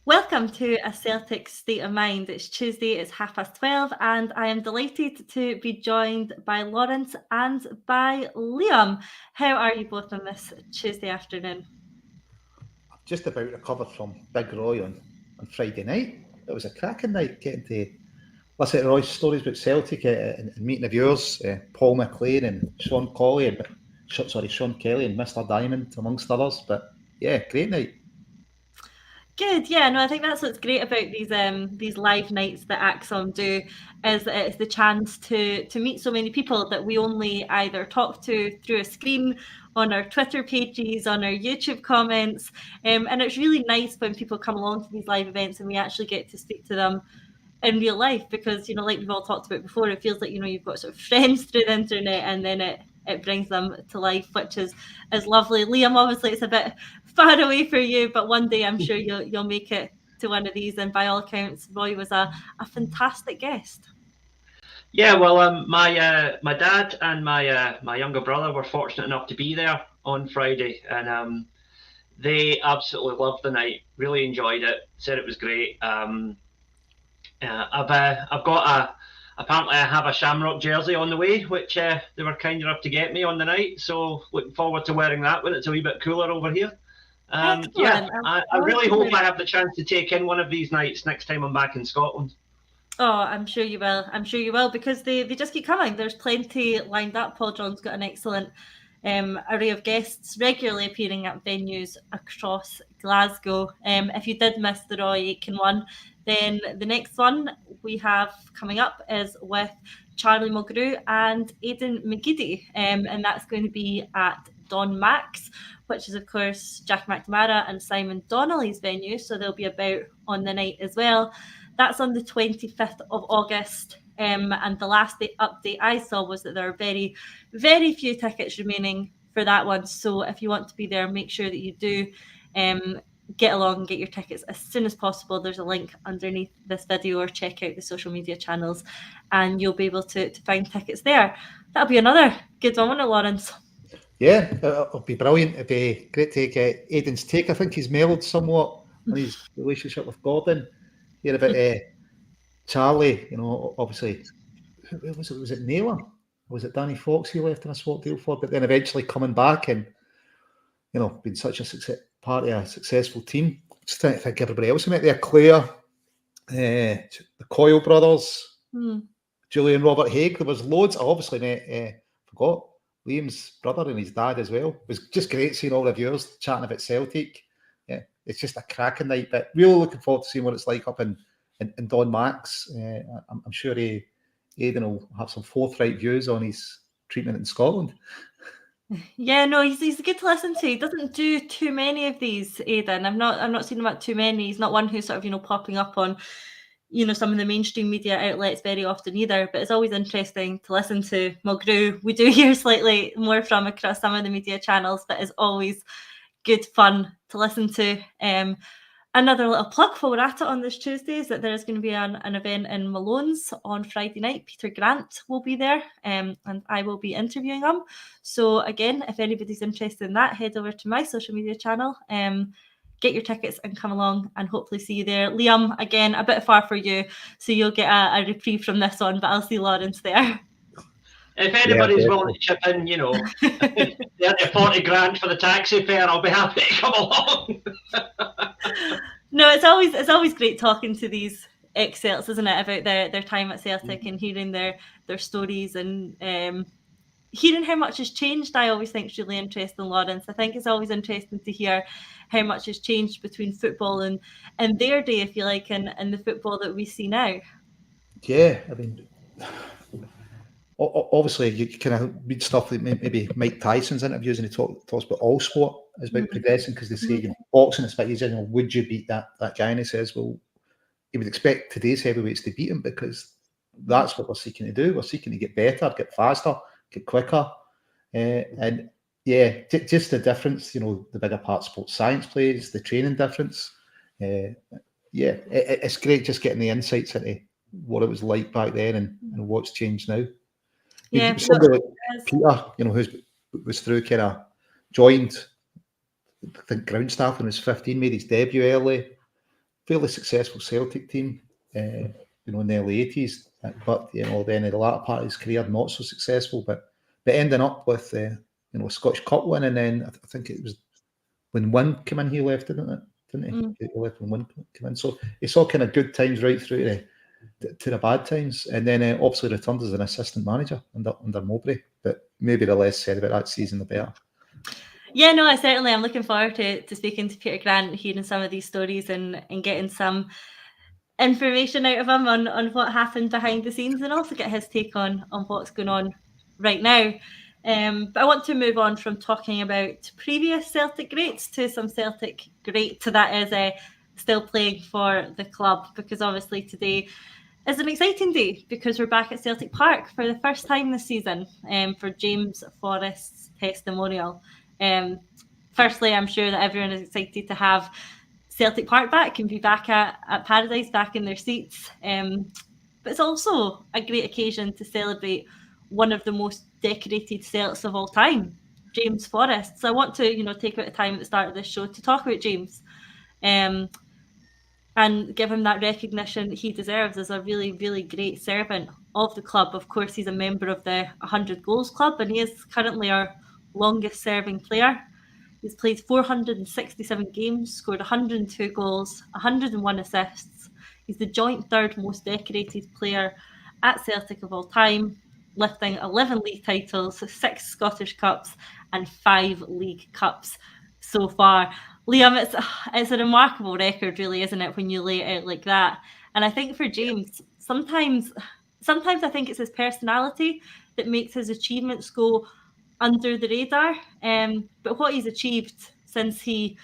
Welcome to A Celtic State of Mind. It's Tuesday, it's 12:30, and I am delighted to be joined by Lawrence and by Liam. How are you both on this Tuesday afternoon? Just about recovered from Big Roy on Friday night. It was a cracking night getting to listen to Roy's stories about Celtic and meeting the viewers, Paul McLean and Sean Colley, and Sean Kelly and Mr. Diamond, amongst others. But yeah, great night. Good, yeah. No, I think that's what's great about these live nights that Acsom do, is that it's the chance to meet so many people that we only either talk to through a screen, on our Twitter pages, on our YouTube comments, and it's really nice when people come along to these live events and we actually get to speak to them in real life, because like we've all talked about before, it feels like you've got sort of friends through the internet, and then it brings them to life, which is lovely. Liam, obviously it's a bit far away for you, but one day I'm sure you'll make it to one of these, and by all accounts Roy was a fantastic guest. Yeah, well, my dad and my younger brother were fortunate enough to be there on Friday, and they absolutely loved the night. Really enjoyed it. Said it was great. I've got apparently I have a Shamrock jersey on the way, which they were kind enough to get me on the night. So looking forward to wearing that when it's a wee bit cooler over here. Yeah, I really hope I have the chance to take in one of these nights next time I'm back in Scotland. Oh, I'm sure you will. I'm sure you will, because they just keep coming. There's plenty lined up. Paul John's got an excellent array of guests regularly appearing at venues across Glasgow. If you did miss the Roy Aitken one, then the next one we have coming up is with Charlie Mulgrew and Aidan McGeady, and that's going to be at Don Max, which is of course Jack McNamara and Simon Donnelly's venue, so they'll be about on the night as well. That's on the 25th of August. And the last update I saw was that there are very, very few tickets remaining for that one. So if you want to be there, make sure that you do get along and get your tickets as soon as possible. There's a link underneath this video, or check out the social media channels and you'll be able to find tickets there. That'll be another good one, won't it, Lawrence? Yeah, it'll be brilliant. It'll be great to get Aidan's take. I think he's mellowed somewhat on his relationship with Gordon. Hear about Charlie, obviously, who was it? Was it Naylor? Or was it Danny Fox he left in a swap deal for? But then eventually coming back and, being such a part of a successful team. Just trying to think everybody else. I met there, Claire, the Coyle brothers, Julian Robert Haig. There was loads. I obviously met, forgot, Liam's brother and his dad as well. It was just great seeing all the viewers chatting about Celtic. Yeah, it's just a cracking night. But really looking forward to seeing what it's like up in Don Max. I'm sure Aidan will have some forthright views on his treatment in Scotland. Yeah, no, he's good to listen to. He doesn't do too many of these, Aidan. I've not seen him at too many. He's not one who's sort of popping up on some of the mainstream media outlets very often either. But it's always interesting to listen to Mulgrew. We do hear slightly more from across some of the media channels, but it's always good fun to listen to. Another little plug while we're at it on this Tuesday is that there is going to be an event in Malone's on Friday night. Peter Grant will be there, and I will be interviewing him. So again, if anybody's interested in that, head over to my social media channel, get your tickets and come along, and hopefully see you there. Liam, again, a bit far for you, so you'll get a reprieve from this one, but I'll see Lawrence there. If anybody's willing to chip in, 30 or 40 grand for the taxi fare, I'll be happy to come along. No, it's always great talking to these ex-Celts, isn't it, about their time at Celtic and hearing their stories and hearing how much has changed. I always think is really interesting, Lawrence. I think it's always interesting to hear how much has changed between football and their day, if you like, and the football that we see now. Yeah, I mean, obviously you kind of read stuff like maybe Mike Tyson's interviews, and he talks about all sport is about progressing, because they say boxing is quite easy. Would you beat that guy? And he says, well, you would expect today's heavyweights to beat him, because that's what we're seeking to do. We're seeking to get better, get faster, get quicker, and yeah, just the difference. The bigger part sports science plays, the training difference. Yeah, it's great just getting the insights into what it was like back then and what's changed now. Yeah, somebody like Peter, who was through, kind of joined, I think, ground staff when he was 15, made his debut early. fairly successful Celtic team, in the early 80s, but then in the latter part of his career, not so successful, but ending up with Scottish Cup win, and then I think it was when Wynn came in, he left, didn't he? He left when Wynn came in, so he saw kind of good times right through to the bad times, and then obviously returned as an assistant manager under Mowbray. But maybe the less said about that season, the better. Yeah, no, I'm looking forward to speaking to Peter Grant, hearing some of these stories and getting some information out of him on what happened behind the scenes, and also get his take on what's going on right now. But I want to move on from talking about previous Celtic greats to some Celtic greats that is still playing for the club, because obviously today is an exciting day because we're back at Celtic Park for the first time this season for James Forrest's testimonial. Firstly, I'm sure that everyone is excited to have Celtic Park back and be back at Paradise, back in their seats. But it's also a great occasion to celebrate one of the most decorated Celts of all time, James Forrest. So I want to, take out the time at the start of this show to talk about James and give him that recognition he deserves as a really, really great servant of the club. Of course, he's a member of the 100 Goals Club, and he is currently our longest-serving player. He's played 467 games, scored 102 goals, 101 assists. He's the joint third most decorated player at Celtic of all time, lifting 11 league titles, 6 Scottish Cups, and 5 League Cups so far. Liam, it's a remarkable record, really, isn't it, when you lay it out like that? And I think for James, sometimes I think it's his personality that makes his achievements go under the radar. But what he's achieved since he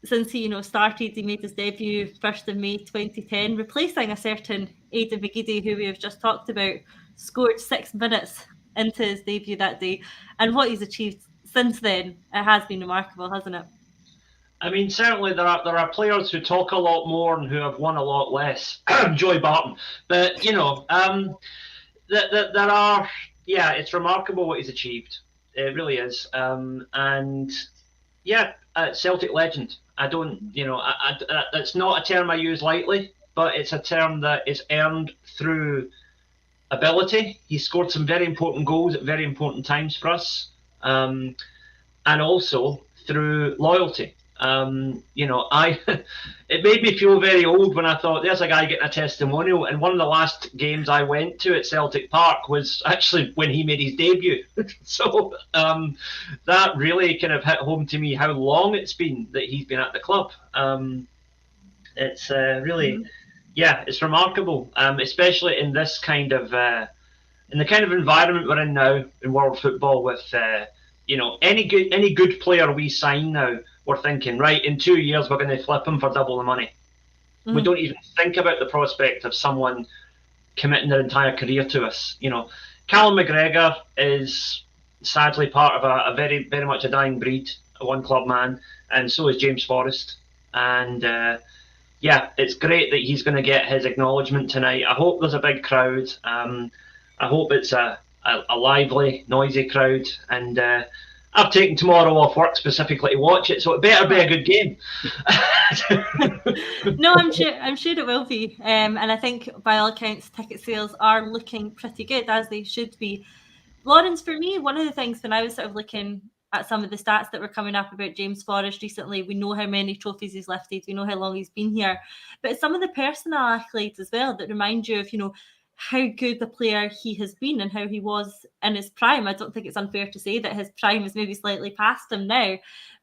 started, he made his debut 1st of May 2010, replacing a certain Aidan McGeady, who we have just talked about, scored 6 minutes into his debut that day. And what he's achieved since then, it has been remarkable, hasn't it? I mean, certainly there are players who talk a lot more and who have won a lot less. Joey Barton. But, there are, it's remarkable what he's achieved. It really is. Celtic legend. I don't, that's not a term I use lightly, but it's a term that is earned through ability. He scored some very important goals at very important times for us, and also through loyalty. It made me feel very old when I thought there's a guy getting a testimonial, and one of the last games I went to at Celtic Park was actually when he made his debut. So that really kind of hit home to me how long it's been that he's been at the club. It's really, it's remarkable, especially in this kind of in the kind of environment we're in now in world football with any good player we sign now, we're thinking, right, in 2 years we're going to flip him for double the money. We don't even think about the prospect of someone committing their entire career to us. Callum McGregor is sadly part of a very, very much a dying breed, a one-club man, and so is James Forrest. And it's great that he's going to get his acknowledgement tonight. I hope there's a big crowd. I hope it's a lively, noisy crowd, and I've taken tomorrow off work specifically to watch it, so it better be a good game. No, I'm sure it will be, and I think by all accounts, ticket sales are looking pretty good, as they should be. Lawrence, for me, one of the things when I was sort of looking at some of the stats that were coming up about James Forrest recently, we know how many trophies he's lifted, we know how long he's been here, but it's some of the personal accolades as well that remind you of, how good a player he has been and how he was in his prime. I don't think it's unfair to say that his prime is maybe slightly past him now,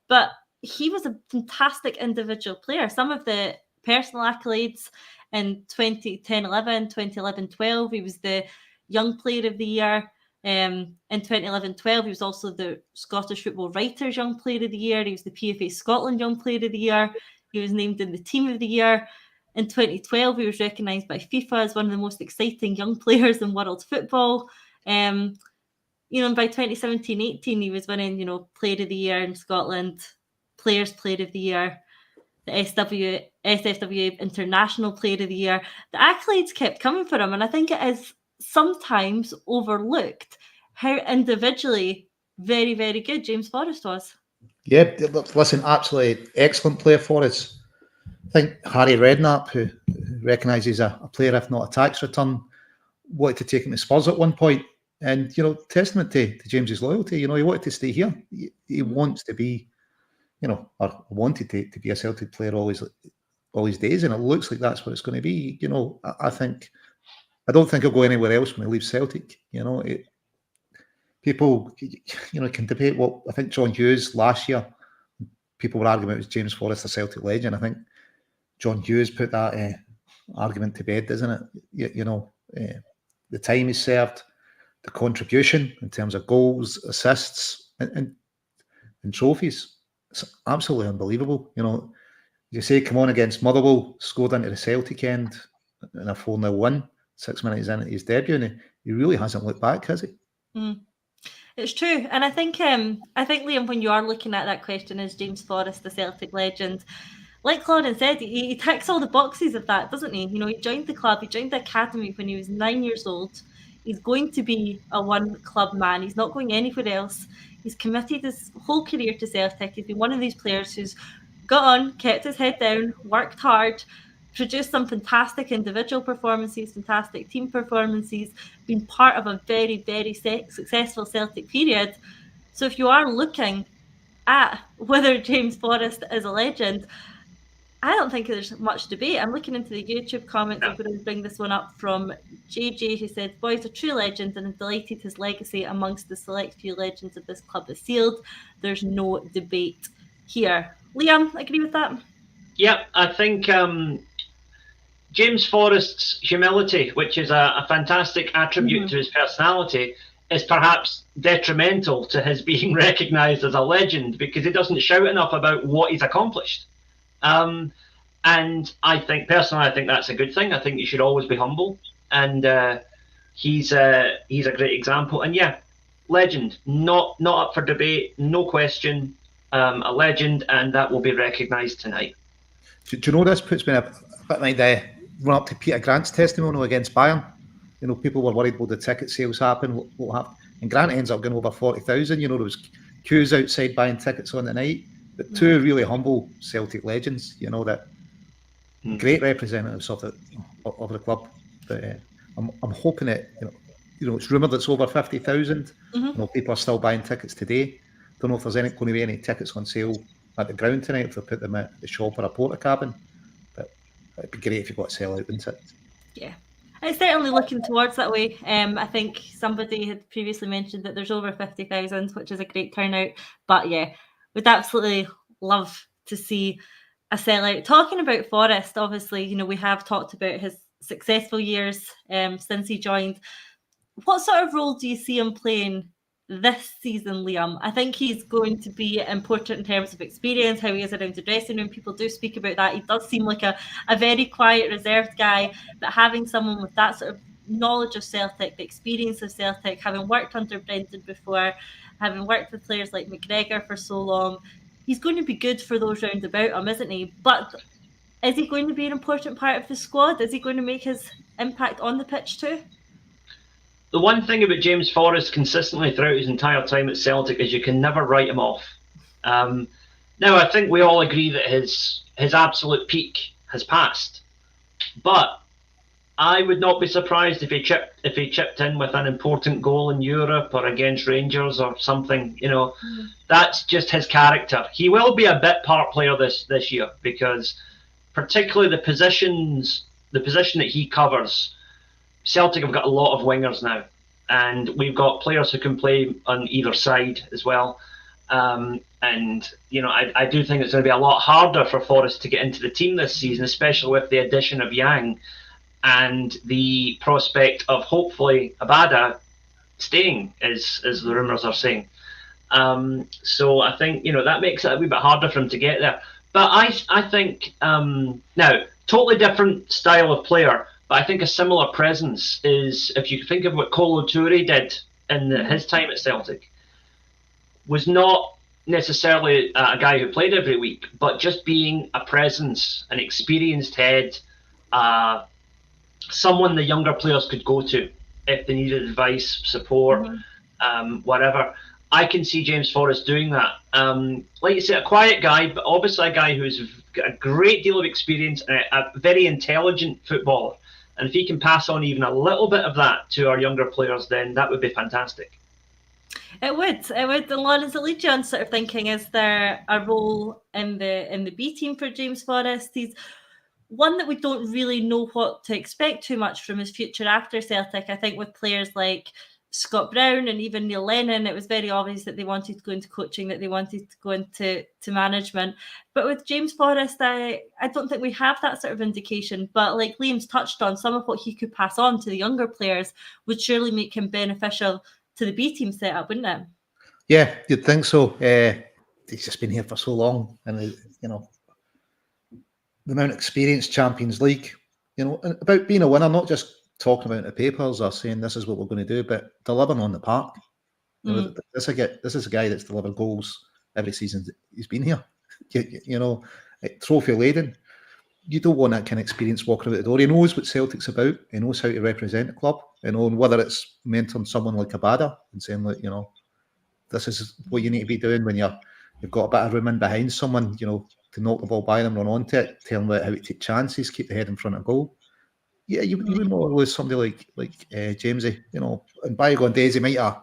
but he was a fantastic individual player. Some of the personal accolades in 2010-11, 2011-12, he was the Young Player of the Year. In 2011-12, he was also the Scottish Football Writers Young Player of the Year. He was the PFA Scotland Young Player of the Year. He was named in the Team of the Year. In 2012, he was recognised by FIFA as one of the most exciting young players in world football. And by 2017-18, he was winning, Player of the Year in Scotland, Players Player of the Year, the SFWA International Player of the Year. The accolades kept coming for him, and I think it is sometimes overlooked how individually very, very good James Forrest was. Yeah, listen, absolutely excellent player for us. I think Harry Redknapp, who recognises a player, if not a tax return, wanted to take him to Spurs at one point. And, testament to James's loyalty, he wanted to stay here. He wants to be, or wanted to be a Celtic player all his days. And it looks like that's what it's going to be. I don't think he'll go anywhere else when he leaves Celtic. People, can debate what I think John Hughes last year, people were arguing it was James Forrest, a Celtic legend. I think John Hughes put that argument to bed, doesn't it? The time he's served, the contribution in terms of goals, assists, and trophies. It's absolutely unbelievable. You say, come on against Motherwell, scored into the Celtic end in a 4-0 win, 6 minutes into his debut, and he really hasn't looked back, has he? It's true. And I think Liam, when you are looking at that question, is James Forrest the Celtic legend? Like Claudine said, he ticks all the boxes of that, doesn't he? He joined the club, he joined the academy when he was 9 years old. He's going to be a one-club man. He's not going anywhere else. He's committed his whole career to Celtic. He's been one of these players who's got on, kept his head down, worked hard, produced some fantastic individual performances, fantastic team performances, been part of a very, very successful Celtic period. So if you are looking at whether James Forrest is a legend, I don't think there's much debate. I'm looking into the YouTube comments. I'm going to bring this one up from JJ, who said, "Boy's a true legend and I'm delighted his legacy amongst the select few legends of this club is sealed. There's no debate here." Liam, agree with that? Yeah, I think James Forrest's humility, which is a fantastic attribute to his personality, is perhaps detrimental to his being recognised as a legend because he doesn't shout enough about what he's accomplished. And I think that's a good thing. I think you should always be humble, and he's a great example. And yeah, legend, not up for debate, no question. A legend, and that will be recognised tonight. Do you know, this puts me a bit like the run up to Peter Grant's testimonial against Bayern. People were worried, will the ticket sales happen? What happened? And Grant ends up getting over 40,000. There was queues outside buying tickets on the night. But two really humble Celtic legends, that great representatives of the club. But I'm hoping it. It's rumoured it's over 50,000. People are still buying tickets today. Don't know if there's going to be any tickets on sale at the ground tonight if they put them at the shop or a porta cabin. But it'd be great if you got to sell out, wouldn't it? Yeah. It's certainly looking towards that way. I think somebody had previously mentioned that there's over 50,000, which is a great turnout. But yeah, we'd absolutely love to see a sellout. Talking about Forrest, obviously, we have talked about his successful years since he joined. What sort of role do you see him playing this season, Liam? I think he's going to be important in terms of experience, how he is around the dressing room. People do speak about that. He does seem like a very quiet, reserved guy, but having someone with that sort of knowledge of Celtic, the experience of Celtic, having worked under Brendan before, having worked with players like McGregor for so long, he's going to be good for those round about him, isn't he? But is he going to be an important part of the squad? Is he going to make his impact on the pitch too? The one thing about James Forrest consistently throughout his entire time at Celtic is you can never write him off. Now, I think we all agree that his absolute peak has passed, but I would not be surprised if he chipped in with an important goal in Europe or against Rangers or something. That's just his character. He will be a bit part player this year because, particularly the position that he covers, Celtic have got a lot of wingers now, and we've got players who can play on either side as well. And I do think it's going to be a lot harder for Forrest to get into the team this season, especially with the addition of Yang and the prospect of hopefully Abada staying, as the rumours are saying. So I think that makes it a wee bit harder for him to get there. But I think now totally different style of player. But I think a similar presence is, if you think of what Kolo Touré did in his time at Celtic, was not necessarily a guy who played every week, but just being a presence, an experienced head, someone the younger players could go to if they needed advice, support, whatever. I can see James Forrest doing that. Like you say, a quiet guy, but obviously a guy who's got a great deal of experience and a very intelligent footballer. And if he can pass on even a little bit of that to our younger players, then that would be fantastic. It would. And Lawrence, it leads you on sort of thinking, is there a role in the B team for James Forrest? He's one that we don't really know what to expect too much from his future after Celtic. I think with players like Scott Brown and even Neil Lennon, it was very obvious that they wanted to go into coaching, that they wanted to go into management. But with James Forrest, I don't think we have that sort of indication. But like Liam's touched on, some of what he could pass on to the younger players would surely make him beneficial to the B team setup, wouldn't it? Yeah, you'd think so. He's just been here for so long, and you know, the amount of experience, Champions League, you know, and about being a winner, not just talking about the papers or saying this is what we're going to do, but delivering on the park. You know, this is a guy that's delivered goals every season he's been here. You know, trophy laden. You don't want that kind of experience walking out the door. He knows what Celtic's about. He knows how to represent the club. You know, and whether it's mentoring someone like Abada and saying, like, you know, this is what you need to be doing when you've got a bit of room in behind someone, you know, to knock the ball by them, run onto it, tell them how to take chances, keep the head in front of goal. Yeah, you wouldn't want to lose somebody like Jamesy, you know. In bygone days, he might have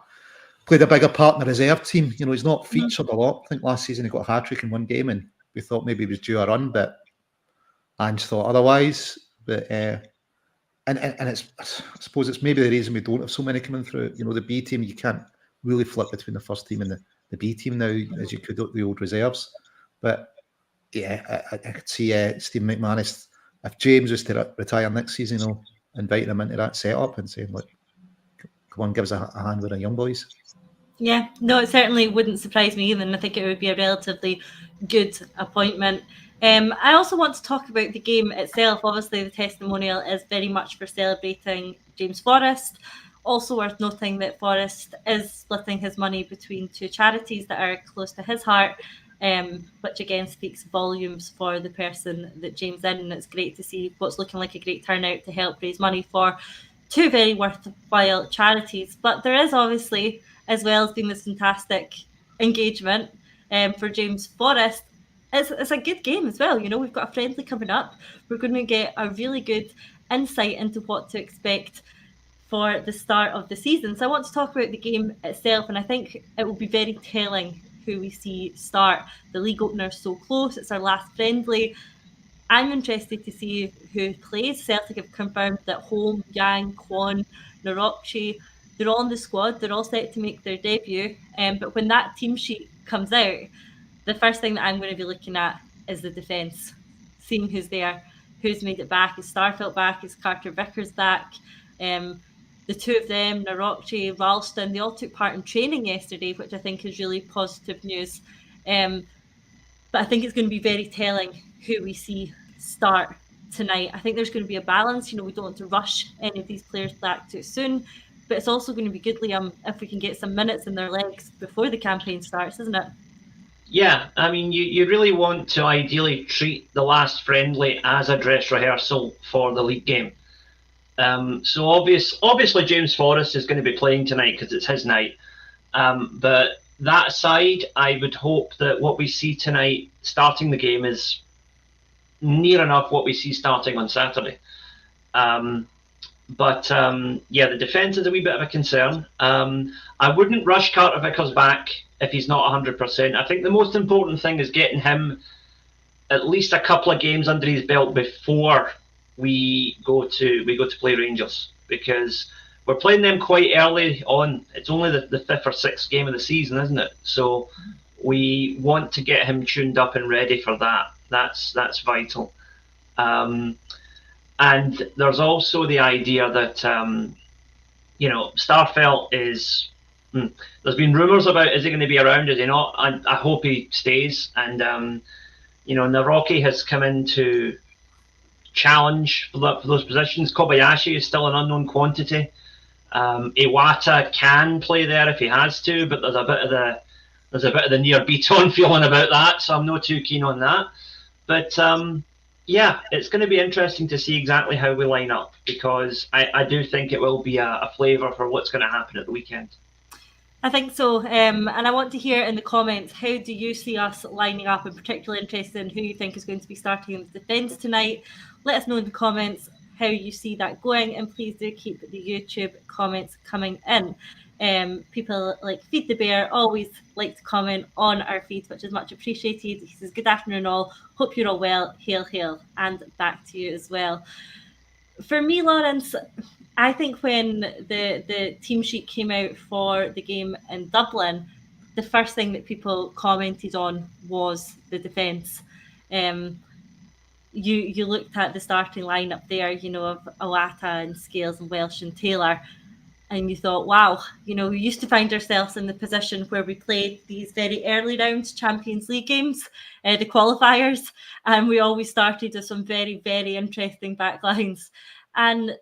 played a bigger part in the reserve team. You know, he's not featured a lot. I think last season he got a hat-trick in one game, and we thought maybe he was due a run, but Ange thought otherwise. But and it's, I suppose it's maybe the reason we don't have so many coming through. You know, the B team, you can't really flip between the first team and the B team now as you could the old reserves. But yeah, I could see Stephen McManus, if James was to retire next season, you know, inviting him into that setup and saying, like, come on, give us a hand with our young boys. Yeah, no, it certainly wouldn't surprise me either, and I think it would be a relatively good appointment. I also want to talk about the game itself. Obviously, the testimonial is very much for celebrating James Forrest. Also worth noting that Forrest is splitting his money between two charities that are close to his heart, which again speaks volumes for the person that James is, and it's great to see what's looking like a great turnout to help raise money for two very worthwhile charities. But there is obviously, as well as being this fantastic engagement for James Forrest, it's a good game as well. You know, we've got a friendly coming up. We're going to get a really good insight into what to expect for the start of the season. So I want to talk about the game itself, and I think it will be very telling who we see start. The league opener is so close. It's our last friendly. I'm interested to see who plays. Celtic have confirmed that Holm, Yang, Kwon, Narochi, they're all in the squad. They're all set to make their debut. But when that team sheet comes out, the first thing that I'm going to be looking at is the defence, seeing who's there, who's made it back. Is Starfelt back? Is Carter Vickers back? The two of them, Narochi, Ralston, they all took part in training yesterday, which I think is really positive news. But I think it's going to be very telling who we see start tonight. I think there's going to be a balance. You know, we don't want to rush any of these players back too soon, but it's also going to be good, Liam, if we can get some minutes in their legs before the campaign starts, isn't it? Yeah, I mean, you really want to ideally treat the last friendly as a dress rehearsal for the league game. So obviously James Forrest is going to be playing tonight because it's his night. But that aside, I would hope that what we see tonight starting the game is near enough what we see starting on Saturday. But yeah, the defence is a wee bit of a concern. I wouldn't rush Carter Vickers back if he's not 100%. I think the most important thing is getting him at least a couple of games under his belt before we go to play Rangers, because we're playing them quite early on. It's only the fifth or sixth game of the season, isn't it? So we want to get him tuned up and ready for that. That's vital. And there's also the idea that you know, Starfelt is. There's been rumours about, is he going to be around? Is he not? I hope he stays. And you know, Naroki has come in to challenge for those positions. Kobayashi is still an unknown quantity. Iwata can play there if he has to, but there's a bit of the near beat-on feeling about that, so I'm not too keen on that. But yeah, it's going to be interesting to see exactly how we line up, because I do think it will be a flavour for what's going to happen at the weekend. I think so, and I want to hear in the comments, how do you see us lining up? I'm particularly interested in who you think is going to be starting in the defence tonight. Let us know in the comments how you see that going, and please do keep the YouTube comments coming in. People like Feed the Bear always like to comment on our feed, which is much appreciated. He says, good afternoon all, hope you're all well, hail, and back to you as well. For me, Lawrence, I think when the team sheet came out for the game in Dublin, the first thing that people commented on was the defence. You looked at the starting lineup there, of Iwata and Scales and Welsh and Taylor, and you thought, wow, we used to find ourselves in the position where we played these very early round Champions League games, the qualifiers, and we always started with some very, very interesting backlines. And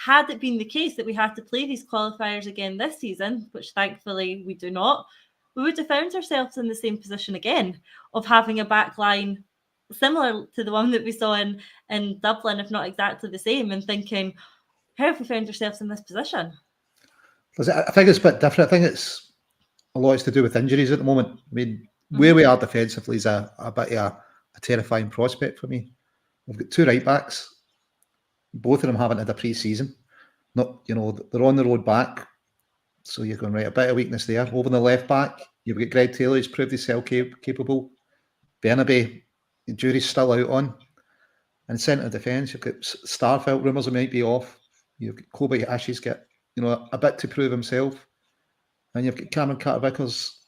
had it been the case that we had to play these qualifiers again this season, which thankfully we do not, we would have found ourselves in the same position again of having a back line similar to the one that we saw in Dublin, if not exactly the same, and thinking, how have we found ourselves in this position? I think it's a bit different. I think it's a lot to do with injuries at the moment. I mean, where we are defensively is a bit of a terrifying prospect for me. We've got two right backs. Both of them haven't had a pre-season. Not, they're on the road back. So you're going, right, a bit of weakness there. Over on the left back, you've got Greg Taylor, who's proved himself capable. Bernabe, the jury's still out on. And centre defence, you've got Starfelt, rumours might be off. You've got Kobayashi's got, a bit to prove himself. And you've got Cameron Carter-Vickers,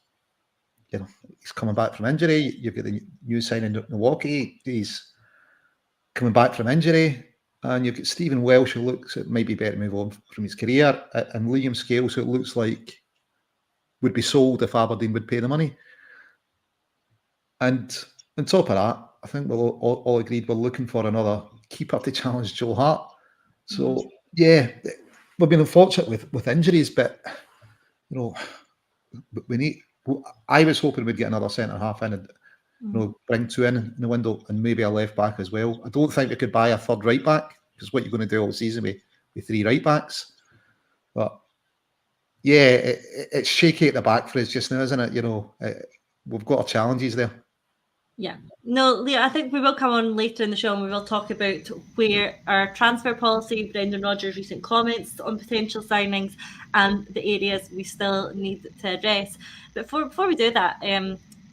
he's coming back from injury. You've got the new signing in Milwaukee, he's coming back from injury. And you've got Stephen Welsh, who looks it might be better to move on from his career, and Liam Scales, who it looks like would be sold if Aberdeen would pay the money. And on top of that, I think we're all agreed we're looking for another keeper to challenge Joe Hart. So, yeah, we've been unfortunate with injuries, but, we need. I was hoping we'd get another centre-half in and, bring two in the window and maybe a left back as well. I don't think we could buy a third right back, because what you're going to do all season with three right backs. But yeah, it's shaky at the back for us just now, isn't it? We've got our challenges there. Yeah. No, Leah, I think we will come on later in the show and we will talk about where our transfer policy, Brendan Rodgers' recent comments on potential signings, and the areas we still need to address. But before we do that,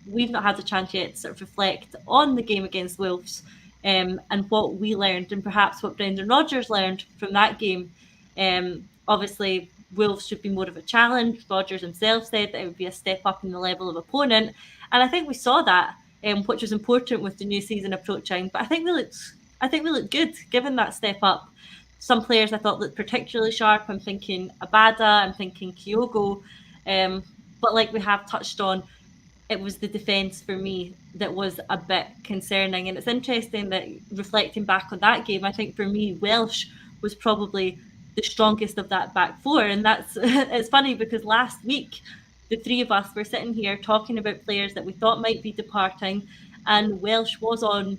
we've not had a chance yet to sort of reflect on the game against Wolves and what we learned, and perhaps what Brendan Rodgers learned from that game. Obviously, Wolves should be more of a challenge. Rodgers himself said that it would be a step up in the level of opponent. And I think we saw that, which was important with the new season approaching. But I think we looked good given that step up. Some players I thought looked particularly sharp. I'm thinking Abada, I'm thinking Kyogo. But like we have touched on, it was the defence for me that was a bit concerning. And it's interesting that reflecting back on that game, I think for me, Welsh was probably the strongest of that back four. And it's funny because last week, the three of us were sitting here talking about players that we thought might be departing, and Welsh was on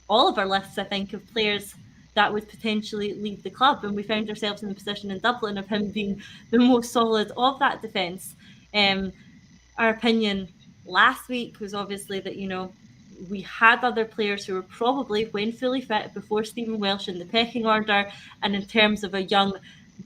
all of our lists, I think, of players that would potentially leave the club. And we found ourselves in the position in Dublin of him being the most solid of that defence. Our opinion last week was obviously that, we had other players who were probably, when fully fit, before Stephen Welsh in the pecking order. And in terms of a young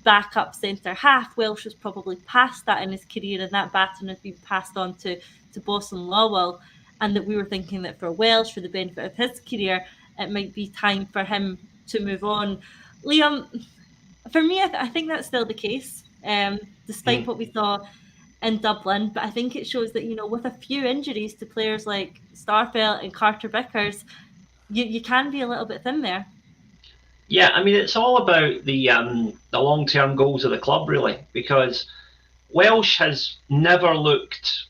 backup centre half, Welsh was probably past that in his career, and that baton has been passed on to Boston Lawwell. And that we were thinking that for Welsh, for the benefit of his career, it might be time for him to move on. Liam, for me, I think that's still the case, despite what we saw in Dublin. But I think it shows that, with a few injuries to players like Starfelt and Carter-Vickers, you can be a little bit thin there. Yeah, I mean, it's all about the long-term goals of the club, really, because Welsh has never looked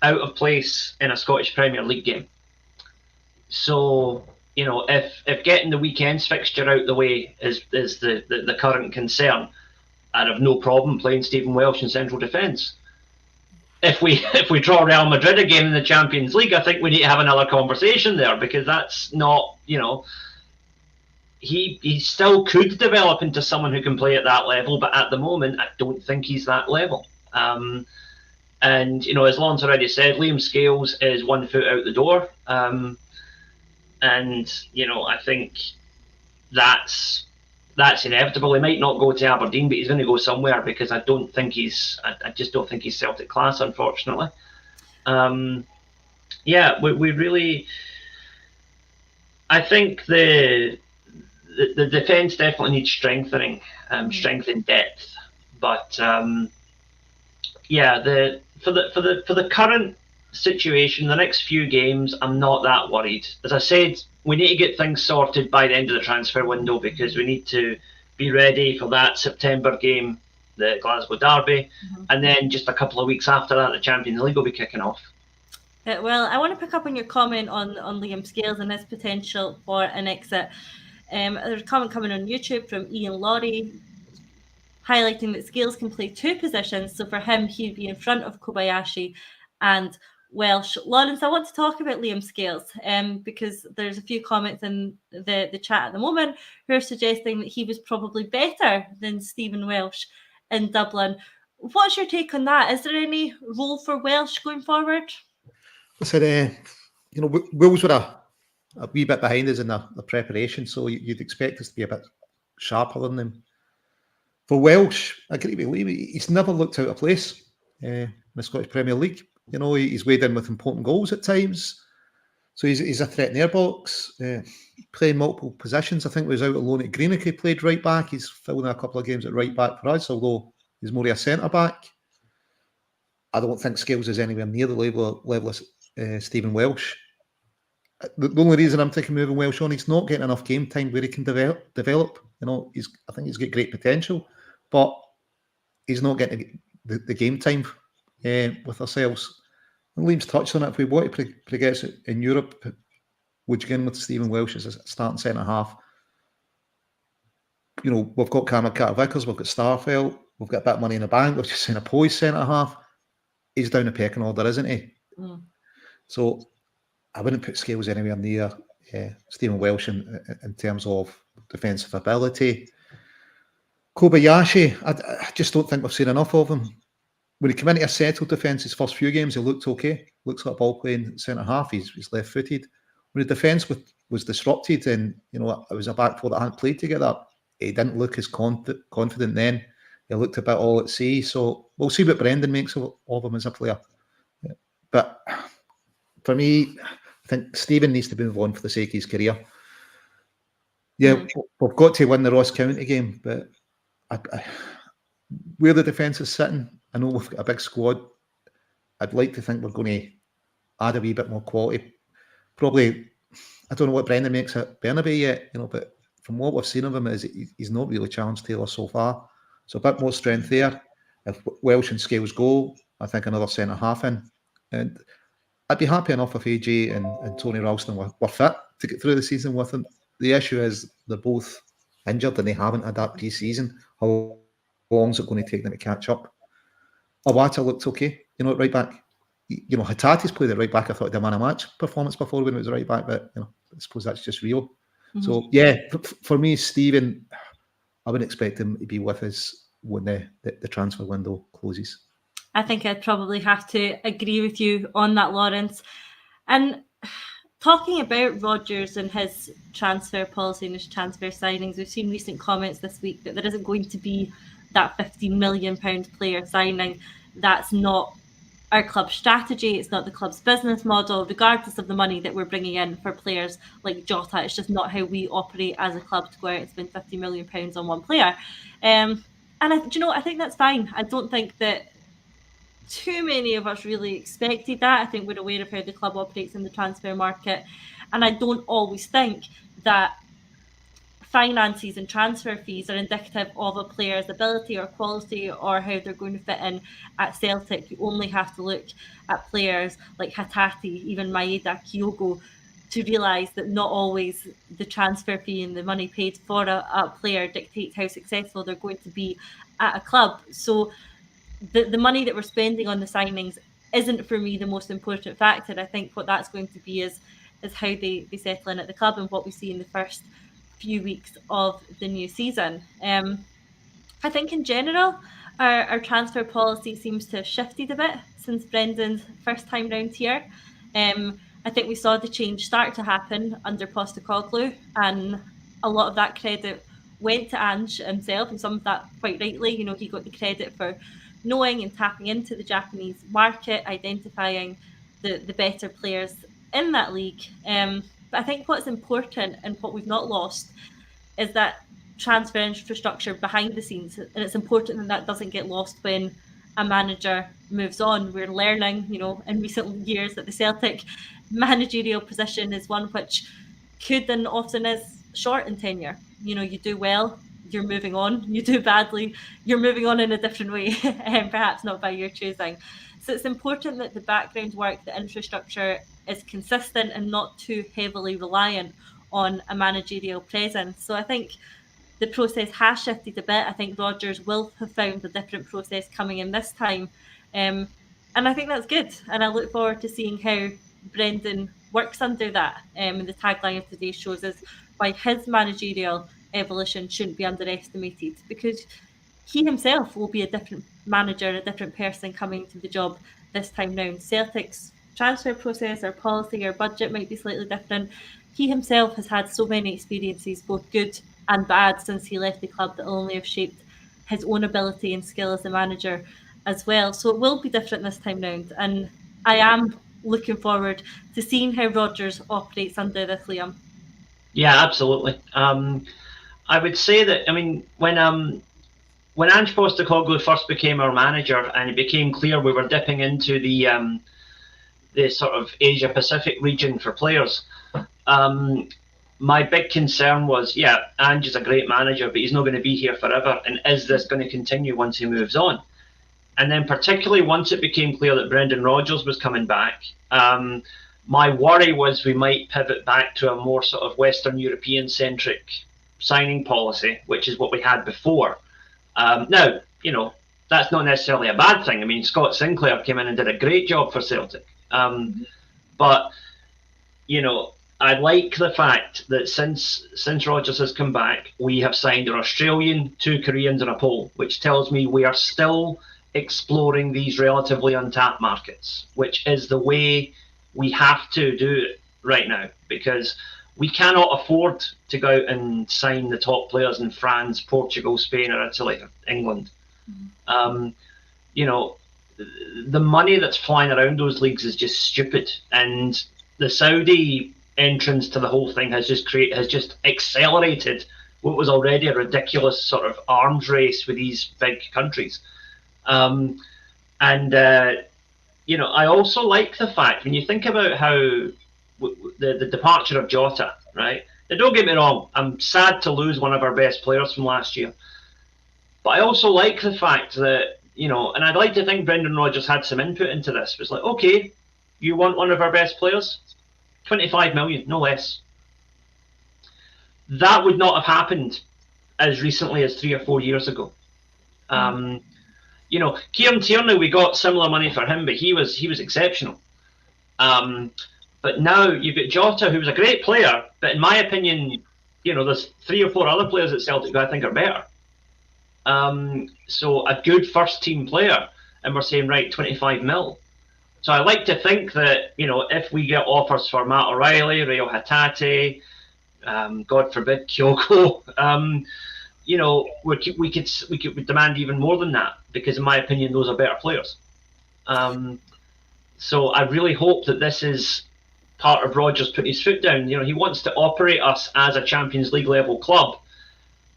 out of place in a Scottish Premier League game. So, if getting the weekend's fixture out the way is the current concern, I'd have no problem playing Stephen Welsh in central defence. If we draw Real Madrid again in the Champions League, I think we need to have another conversation there, because that's not, he still could develop into someone who can play at that level, but at the moment, I don't think he's that level. And, as Lauren's already said, Liam Scales is 1 foot out the door. And, I think that's inevitable. He might not go to Aberdeen, but he's going to go somewhere, because I just don't think he's Celtic class, unfortunately. We really, I think the defence definitely needs strengthening, strength in depth. But for the current situation, the next few games, I'm not that worried. As I said, we need to get things sorted by the end of the transfer window, because we need to be ready for that September game, the Glasgow Derby, and then just a couple of weeks after that, the Champions League will be kicking off. Well, I want to pick up on your comment on Liam Scales and his potential for an exit. There's a comment coming on YouTube from Ian Laurie, highlighting that Scales can play 2 positions. So for him, he'd be in front of Kobayashi and Welsh. Lawrence, I want to talk about Liam Scales because there's a few comments in the chat at the moment who are suggesting that he was probably better than Stephen Welsh in Dublin. What's your take on that? Is there any role for Welsh going forward? I said, Wolves were a wee bit behind us in the preparation, so you'd expect us to be a bit sharper than them. For Welsh, I can't believe he's never looked out of place in the Scottish Premier League. He's weighed in with important goals at times, so he's a threat in their box, playing multiple positions. I think he was out alone at Greenock. He played right back. He's filled in a couple of games at right back for us, although he's more of a centre back. I don't think Scales is anywhere near the level of Stephen Welsh. The only reason I'm taking moving Welsh on, he's not getting enough game time where he can develop. I think he's got great potential, but he's not getting the game time with ourselves. And Liam's touched on it. If we want to progress in Europe, would you begin with Stephen Welsh as a starting centre half? We've got Cameron Carter-Vickers, we've got Starfelt, we've got a bit of money in the bank. We've just seen a Poise centre half. He's down the pecking order, isn't he? So I wouldn't put Scales anywhere near Stephen Welsh in terms of defensive ability. Kobayashi, I just don't think we've seen enough of him. When he came into a settled defence, his first few games, he looked okay. Looks like a ball playing centre half. He's left-footed. When the defence was disrupted and, it was a back four that hadn't played together, he didn't look as confident then. He looked a bit all at sea. So we'll see what Brendan makes of him as a player. But for me, I think Stephen needs to move on for the sake of his career. Yeah, we've got to win the Ross County game, but where the defence is sitting, I know we've got a big squad. I'd like to think we're going to add a wee bit more quality. Probably, I don't know what Brendan makes at Burnaby yet, but from what we've seen of him, he's not really challenged Taylor so far. So a bit more strength there. If Welsh and Scales go, I think another centre half in. And I'd be happy enough if AJ and Tony Ralston were fit to get through the season with him. The issue is they're both injured and they haven't had that pre-season. How long is it going to take them to catch up? Awata looked okay, at right back. Hatate's played at right back. I thought he did a man of match performance before when it was right back, but I suppose that's just real. So for me, Stephen, I wouldn't expect him to be with us when the transfer window closes. I think I'd probably have to agree with you on that, Lawrence. And talking about Rodgers and his transfer policy and his transfer signings, we've seen recent comments this week that there isn't going to be that £15 million player signing. That's not our club's strategy. It's not the club's business model, regardless of the money that we're bringing in for players like Jota. It's just not how we operate as a club to go out and spend £50 million on one player. And I think that's fine. I don't think that too many of us really expected that. I think we're aware of how the club operates in the transfer market. And I don't always think that finances and transfer fees are indicative of a player's ability or quality or how they're going to fit in at Celtic. You only have to look at players like Hatate, even Maeda, Kyogo, to realise that not always the transfer fee and the money paid for a player dictates how successful they're going to be at a club. So the money that we're spending on the signings isn't, for me, the most important factor. I think what that's going to be is how they settle in at the club and what we see in the first few weeks of the new season. I think in general, our transfer policy seems to have shifted a bit since Brendan's first time round here. I think we saw the change start to happen under Postecoglou, and a lot of that credit went to Ange himself, and some of that quite rightly. You know, he got the credit for knowing and tapping into the Japanese market, identifying the better players in that league. But I think what's important and what we've not lost is that transfer infrastructure behind the scenes, and it's important that doesn't get lost when a manager moves on. We're learning, you know, in recent years that the Celtic managerial position is one which could and often is short in tenure. You know, you do well, you're moving on. You do badly, you're moving on in a different way, and perhaps not by your choosing. So it's important that the background work, the infrastructure is consistent and not too heavily reliant on a managerial presence. So I think the process has shifted a bit. I think Rodgers will have found a different process coming in this time. And I think that's good. And I look forward to seeing how Brendan works under that. And the tagline of today's shows is why his managerial evolution shouldn't be underestimated, because he himself will be a different manager, a different person coming to the job this time round. Celtic's transfer process or policy or budget might be slightly different. He himself has had so many experiences, both good and bad, since he left the club, that only have shaped his own ability and skill as a manager as well. So it will be different this time round. And I am looking forward to seeing how Rodgers operates under this, Liam. Yeah, absolutely. I would say that, I mean, when Ange Postecoglou first became our manager and it became clear we were dipping into the sort of Asia Pacific region for players, my big concern was, yeah, Ange is a great manager, but he's not going to be here forever. And is this going to continue once he moves on? And then particularly once it became clear that Brendan Rodgers was coming back, my worry was we might pivot back to a more sort of Western European-centric signing policy, which is what we had before. Now, you know, that's not necessarily a bad thing. I mean, Scott Sinclair came in and did a great job for Celtic. But, you know, I like the fact that since Rodgers has come back, we have signed an Australian, 2 Koreans and a Pole, which tells me we are still exploring these relatively untapped markets, which is the way we have to do it right now, because we cannot afford to go out and sign the top players in France, Portugal, Spain, or Italy, or England. You know, the money that's flying around those leagues is just stupid, and the Saudi entrance to the whole thing has just accelerated what was already a ridiculous sort of arms race with these big countries. You know, I also like the fact, when you think about how the departure of Jota, right? Now, don't get me wrong, I'm sad to lose one of our best players from last year. But I also like the fact that, you know, and I'd like to think Brendan Rodgers had some input into this. It was like, okay, you want one of our best players? 25 million, no less. That would not have happened as recently as 3 or 4 years ago. You know, Kieran Tierney, we got similar money for him, but he was exceptional. But now you've got Jota, who was a great player, but in my opinion, you know, there's 3 or 4 other players at Celtic who I think are better. So a good first team player, and we're saying, right, 25 mil. So I like to think that, you know, if we get offers for Matt O'Reilly, Reo Hatate, God forbid, Kyoko, you know, we could demand even more than that, because in my opinion, those are better players. So I really hope that this is part of Rodgers putting his foot down. You know, he wants to operate us as a Champions League level club,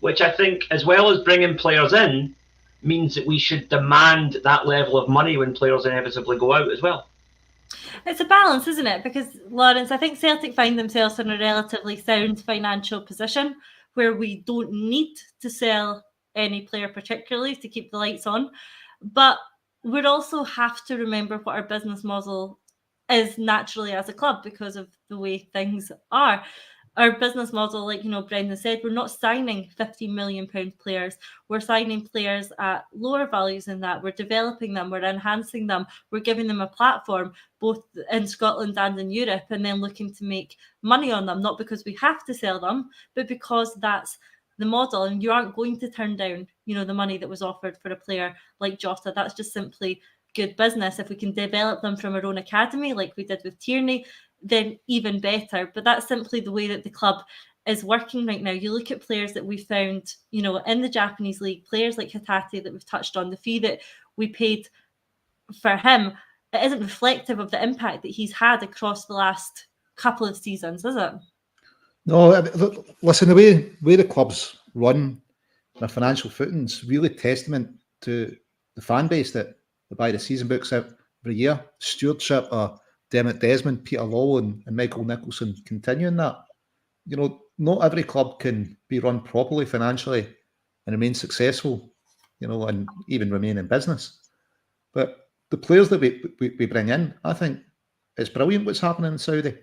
which I think, as well as bringing players in, means that we should demand that level of money when players inevitably go out as well. It's a balance, isn't it? Because, Lawrence, I think Celtic find themselves in a relatively sound financial position where we don't need to sell any player particularly to keep the lights on. But we'd also have to remember what our business model is naturally as a club because of the way things are. Our business model, like, you know, Brendan said, we're not signing £15 million players. We're signing players at lower values than that. We're developing them. We're enhancing them. We're giving them a platform, both in Scotland and in Europe, and then looking to make money on them, not because we have to sell them, but because that's the model, and you aren't going to turn down, the money that was offered for a player like Jota. That's just simply good business. If we can develop them from our own academy, like we did with Tierney, then even better. But that's simply the way that the club is working right now. You look at players that we found, in the Japanese league, players like Hatate that we've touched on, the fee that we paid for him, it isn't reflective of the impact that he's had across the last couple of seasons, is it? No, listen, the way the club's run, their financial footing's really testament to the fan base that buy the season books every year. Stewardship of Dermot Desmond, Peter Lawwell and Michael Nicholson continuing that. Not every club can be run properly financially and remain successful, and even remain in business. But the players that we bring in, I think it's brilliant what's happening in Saudi.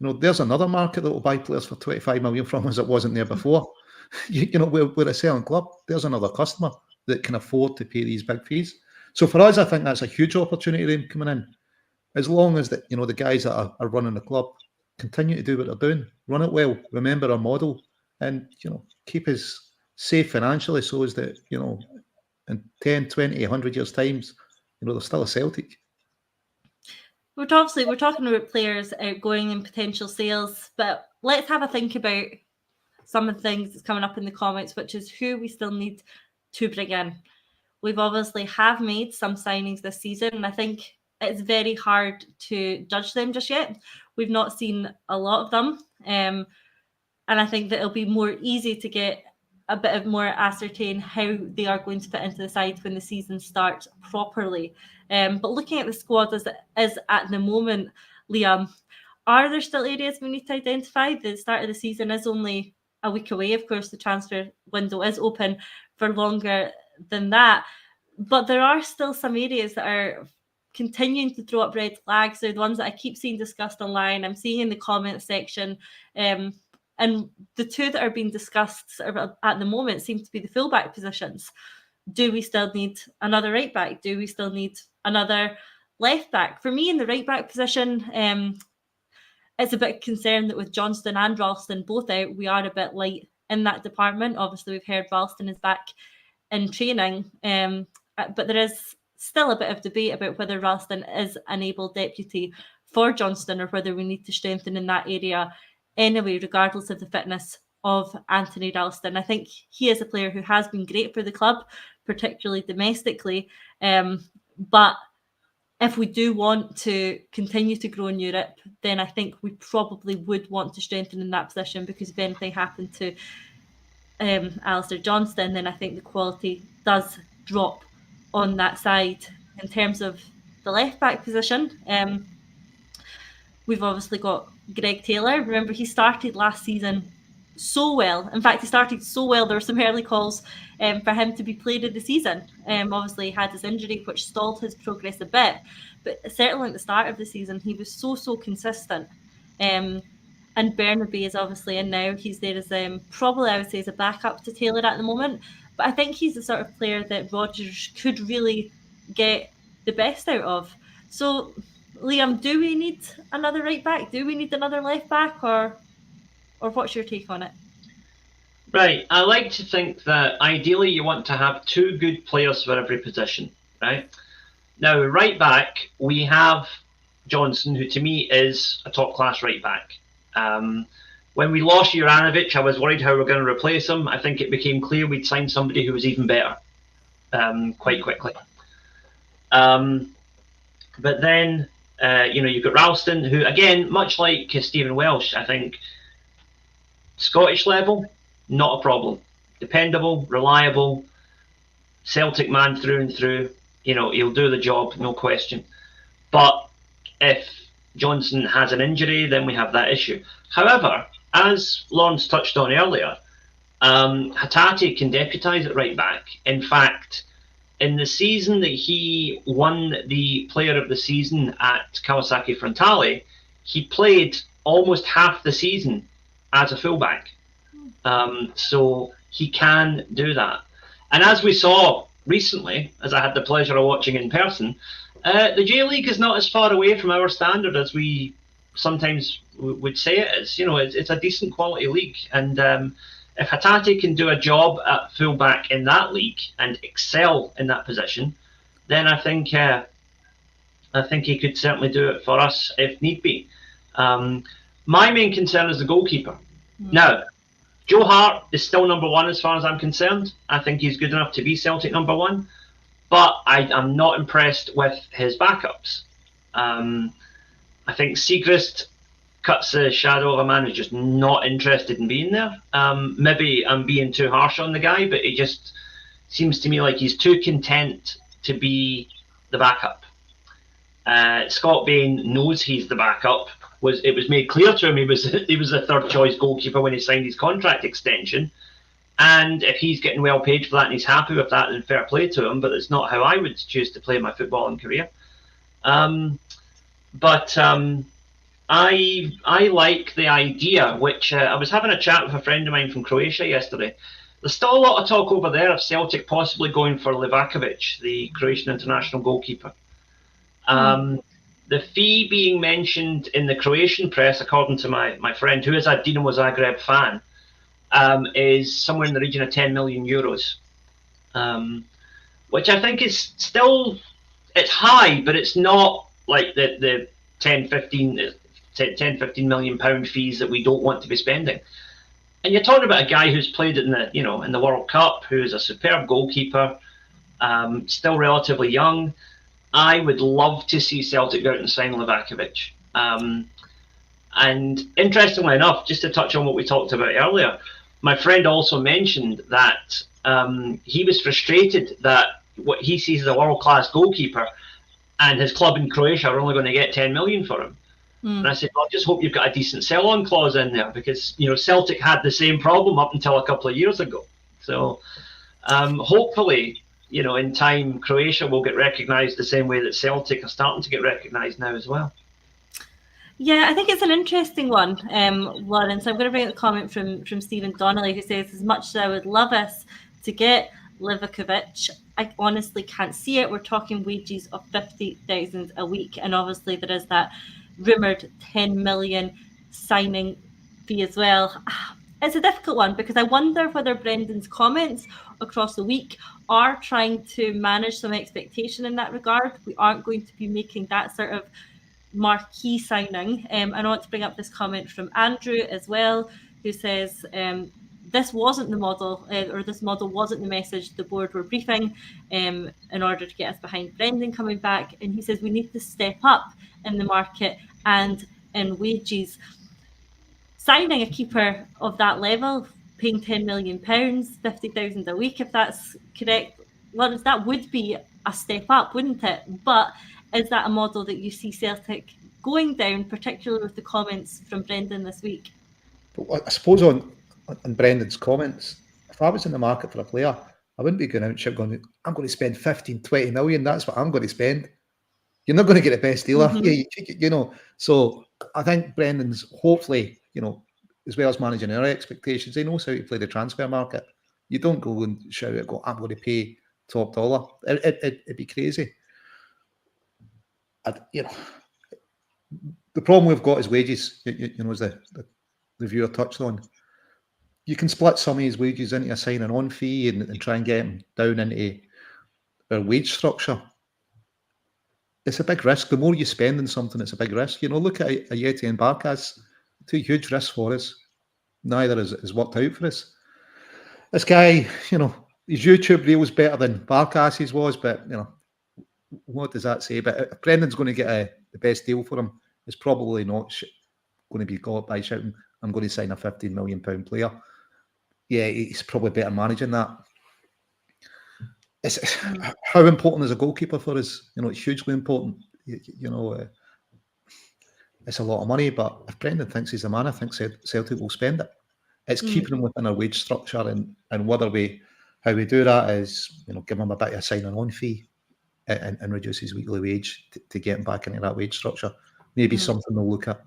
There's another market that will buy players for 25 million from us that wasn't there before. We're a selling club. There's another customer that can afford to pay these big fees. So for us, I think that's a huge opportunity them coming in. As long as the guys that are running the club continue to do what they're doing, run it well, remember our model, and keep us safe financially, so as that in 10, 20, 100 years' times, they're still a Celtic. We're talking about players outgoing and potential sales, but let's have a think about some of the things that's coming up in the comments, which is who we still need to bring in. We've obviously have made some signings this season, and I think it's very hard to judge them just yet. We've not seen a lot of them, and I think that it'll be more easy to get a bit of more ascertain how they are going to fit into the side when the season starts properly. But looking at the squad as it is at the moment, Liam, are there still areas we need to identify? The start of the season is only a week away. Of course, the transfer window is open for longer than that. But there are still some areas that are continuing to throw up red flags. They're the ones that I keep seeing discussed online. I'm seeing in the comment section. And the two that are being discussed at the moment seem to be the fullback positions. Do we still need another right back? Do we still need another left back? For me, in the right back position, it's a bit concerned that with Johnston and Ralston both out, we are a bit light in that department. Obviously, we've heard Ralston is back in training, but there is still a bit of debate about whether Ralston is an able deputy for Johnston or whether we need to strengthen in that area anyway, regardless of the fitness of Anthony Ralston. I think he is a player who has been great for the club, particularly domestically. But if we do want to continue to grow in Europe, then I think we probably would want to strengthen in that position, because if anything happened to Alistair Johnston, then I think the quality does drop on that side. In terms of the left back position, we've obviously got Greg Taylor. Remember, he started last season so well. In fact, he started so well, there were some early calls for him to be played of the season. Obviously, he had his injury, which stalled his progress a bit. But certainly at the start of the season, he was so consistent. And Bernabei is obviously in now. He's there as probably, I would say, as a backup to Taylor at the moment. But I think he's the sort of player that Rodgers could really get the best out of. So, Liam, do we need another right back? Do we need another left back? Or what's your take on it? Right. I like to think that ideally you want to have two good players for every position, right? Now, right back, we have Johnson, who to me is a top-class right back. When we lost Juranovic, I was worried how we were going to replace him. I think it became clear we'd signed somebody who was even better quite quickly. But then, you've got Ralston, who, again, much like Stephen Welsh, I think, Scottish level, not a problem. Dependable, reliable, Celtic man through and through. He'll do the job, no question. But if Johnson has an injury, then we have that issue. However, as Lawrence touched on earlier, Hatate can deputise at right back. In fact, in the season that he won the Player of the Season at Kawasaki Frontale, he played almost half the season as a fullback. So he can do that. And as we saw recently, as I had the pleasure of watching in person, the J League is not as far away from our standard as we sometimes would say it is. It's a decent quality league, and if Hatate can do a job at fullback in that league and excel in that position, then I think he could certainly do it for us if need be. My main concern is the goalkeeper. Now, Joe Hart is still number one as far as I'm concerned. I think he's good enough to be Celtic number one, but I'm not impressed with his backups. I think Siegrist cuts the shadow of a man who's just not interested in being there. Maybe I'm being too harsh on the guy, but it just seems to me like he's too content to be the backup. Scott Bain knows he's the backup. It was made clear to him he was the third choice goalkeeper when he signed his contract extension. And if he's getting well paid for that and he's happy with that, then fair play to him. But it's not how I would choose to play my footballing career. But I like the idea, which I was having a chat with a friend of mine from Croatia yesterday. There's still a lot of talk over there of Celtic possibly going for Livakovic, the Croatian international goalkeeper. The fee being mentioned in the Croatian press, according to my friend, who is a Dinamo Zagreb fan, is somewhere in the region of 10 million euros, which I think is still, it's high, but it's not like the 10, 15 million pound fees that we don't want to be spending. And you're talking about a guy who's played in the World Cup, who's a superb goalkeeper, still relatively young. I would love to see Celtic go out and sign Livakovic. And interestingly enough, just to touch on what we talked about earlier, my friend also mentioned that he was frustrated that what he sees as a world-class goalkeeper and his club in Croatia are only going to get 10 million for him. And I said, well, I just hope you've got a decent sell-on clause in there, because Celtic had the same problem up until a couple of years ago. So hopefully, in time, Croatia will get recognised the same way that Celtic are starting to get recognised now as well. Yeah, I think it's an interesting one, Lauren. So I'm going to bring up a comment from Stephen Donnelly, who says, as much as I would love us to get Livakovic, I honestly can't see it. We're talking wages of 50,000 a week. And obviously there is that rumoured 10 million signing fee as well. It's a difficult one, because I wonder whether Brendan's comments across the week are trying to manage some expectation in that regard. We aren't going to be making that sort of marquee signing. And I want to bring up this comment from Andrew as well, who says this wasn't the model, or this model wasn't the message the board were briefing in order to get us behind Brendan coming back. And he says we need to step up in the market and in wages. Signing a keeper of that level, paying £10 million, 50,000 a week, if that's correct, Lawrence, that would be a step up, wouldn't it? But is that a model that you see Celtic going down, particularly with the comments from Brendan this week? But I suppose on Brendan's comments, if I was in the market for a player, I wouldn't be going out and going, I'm going to spend 15, 20 million. That's what I'm going to spend. You're not going to get the best deal, So I think Brendan's hopefully, as well as managing our expectations, he knows how to play the transfer market. You don't go and shout it, I'm going to pay top dollar. It'd be crazy. The problem we've got is wages, as the viewer touched on. You can split some of his wages into a signing on fee and try and get him down into our wage structure. It's a big risk. The more you spend on something, it's a big risk. Look at Ayeti and Barkas, two huge risks for us. Neither has worked out for us. This guy, his YouTube reel was better than Barkas's was, but, what does that say? But if Brendan's going to get the best deal for him, it's probably not going to be got by shouting, I'm going to sign a £15 million player. Yeah, he's probably better managing that. How important is a goalkeeper for us? It's hugely important. It's a lot of money, but if Brendan thinks he's the man, I think Celtic will spend it. It's keeping him within our wage structure, and how we do that is, give him a bit of a signing on fee and reduce his weekly wage to get him back into that wage structure. Maybe something we'll look at.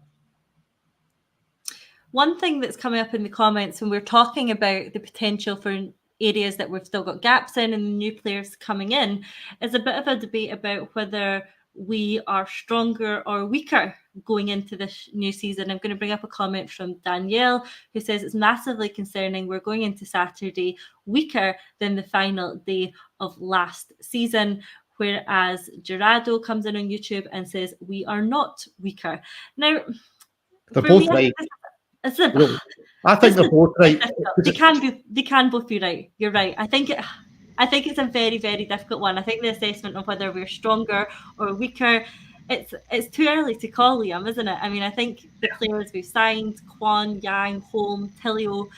One thing that's coming up in the comments when we're talking about the potential for areas that we've still got gaps in and new players coming in is a bit of a debate about whether we are stronger or weaker going into this new season. I'm going to bring up a comment from Danielle, who says it's massively concerning. We're going into Saturday weaker than the final day of last season. Whereas Gerardo comes in on YouTube and says we are not weaker. Now, they're both right. I think they're both right. They can both be right. You're right. I think it's a very, very difficult one. I think the assessment of whether we're stronger or weaker, it's too early to call, Liam, isn't it? I mean, I think the players we've signed, Kwon, Yang, Holm, Tilio,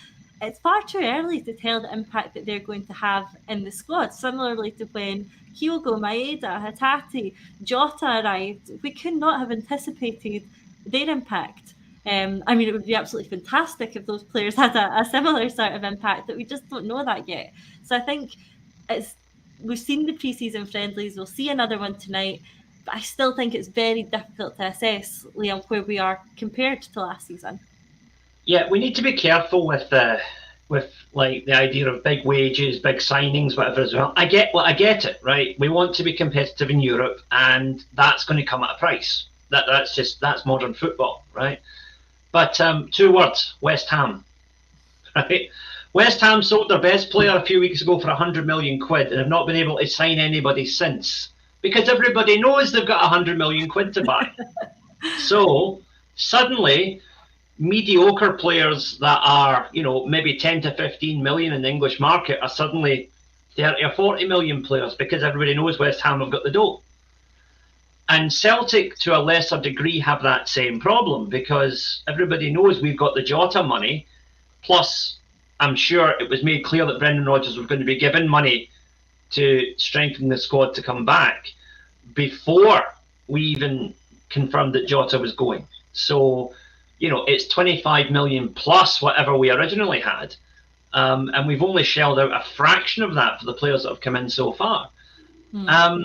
it's far too early to tell the impact that they're going to have in the squad. Similarly to when Kyogo, Maeda, Hatate, Jota arrived, we could not have anticipated their impact. I mean, it would be absolutely fantastic if those players had a similar sort of impact, but we just don't know that yet. So I think we've seen the pre-season friendlies. We'll see another one tonight, but I still think it's very difficult to assess, Liam, where we are compared to last season. Yeah, we need to be careful with like the idea of big wages, big signings, whatever as well. I get it, right? We want to be competitive in Europe, and that's going to come at a price. That's modern football, right? But 2 words: West Ham. Right? West Ham sold their best player a few weeks ago for 100 million quid and have not been able to sign anybody since, because everybody knows they've got 100 million quid to buy. So suddenly, mediocre players that are, maybe 10 to 15 million in the English market are suddenly 30 or 40 million players because everybody knows West Ham have got the dough. And Celtic, to a lesser degree, have that same problem because everybody knows we've got the Jota money. Plus, I'm sure it was made clear that Brendan Rodgers was going to be given money to strengthen the squad to come back before we even confirmed that Jota was going. So, it's 25 million plus whatever we originally had. And we've only shelled out a fraction of that for the players that have come in so far. I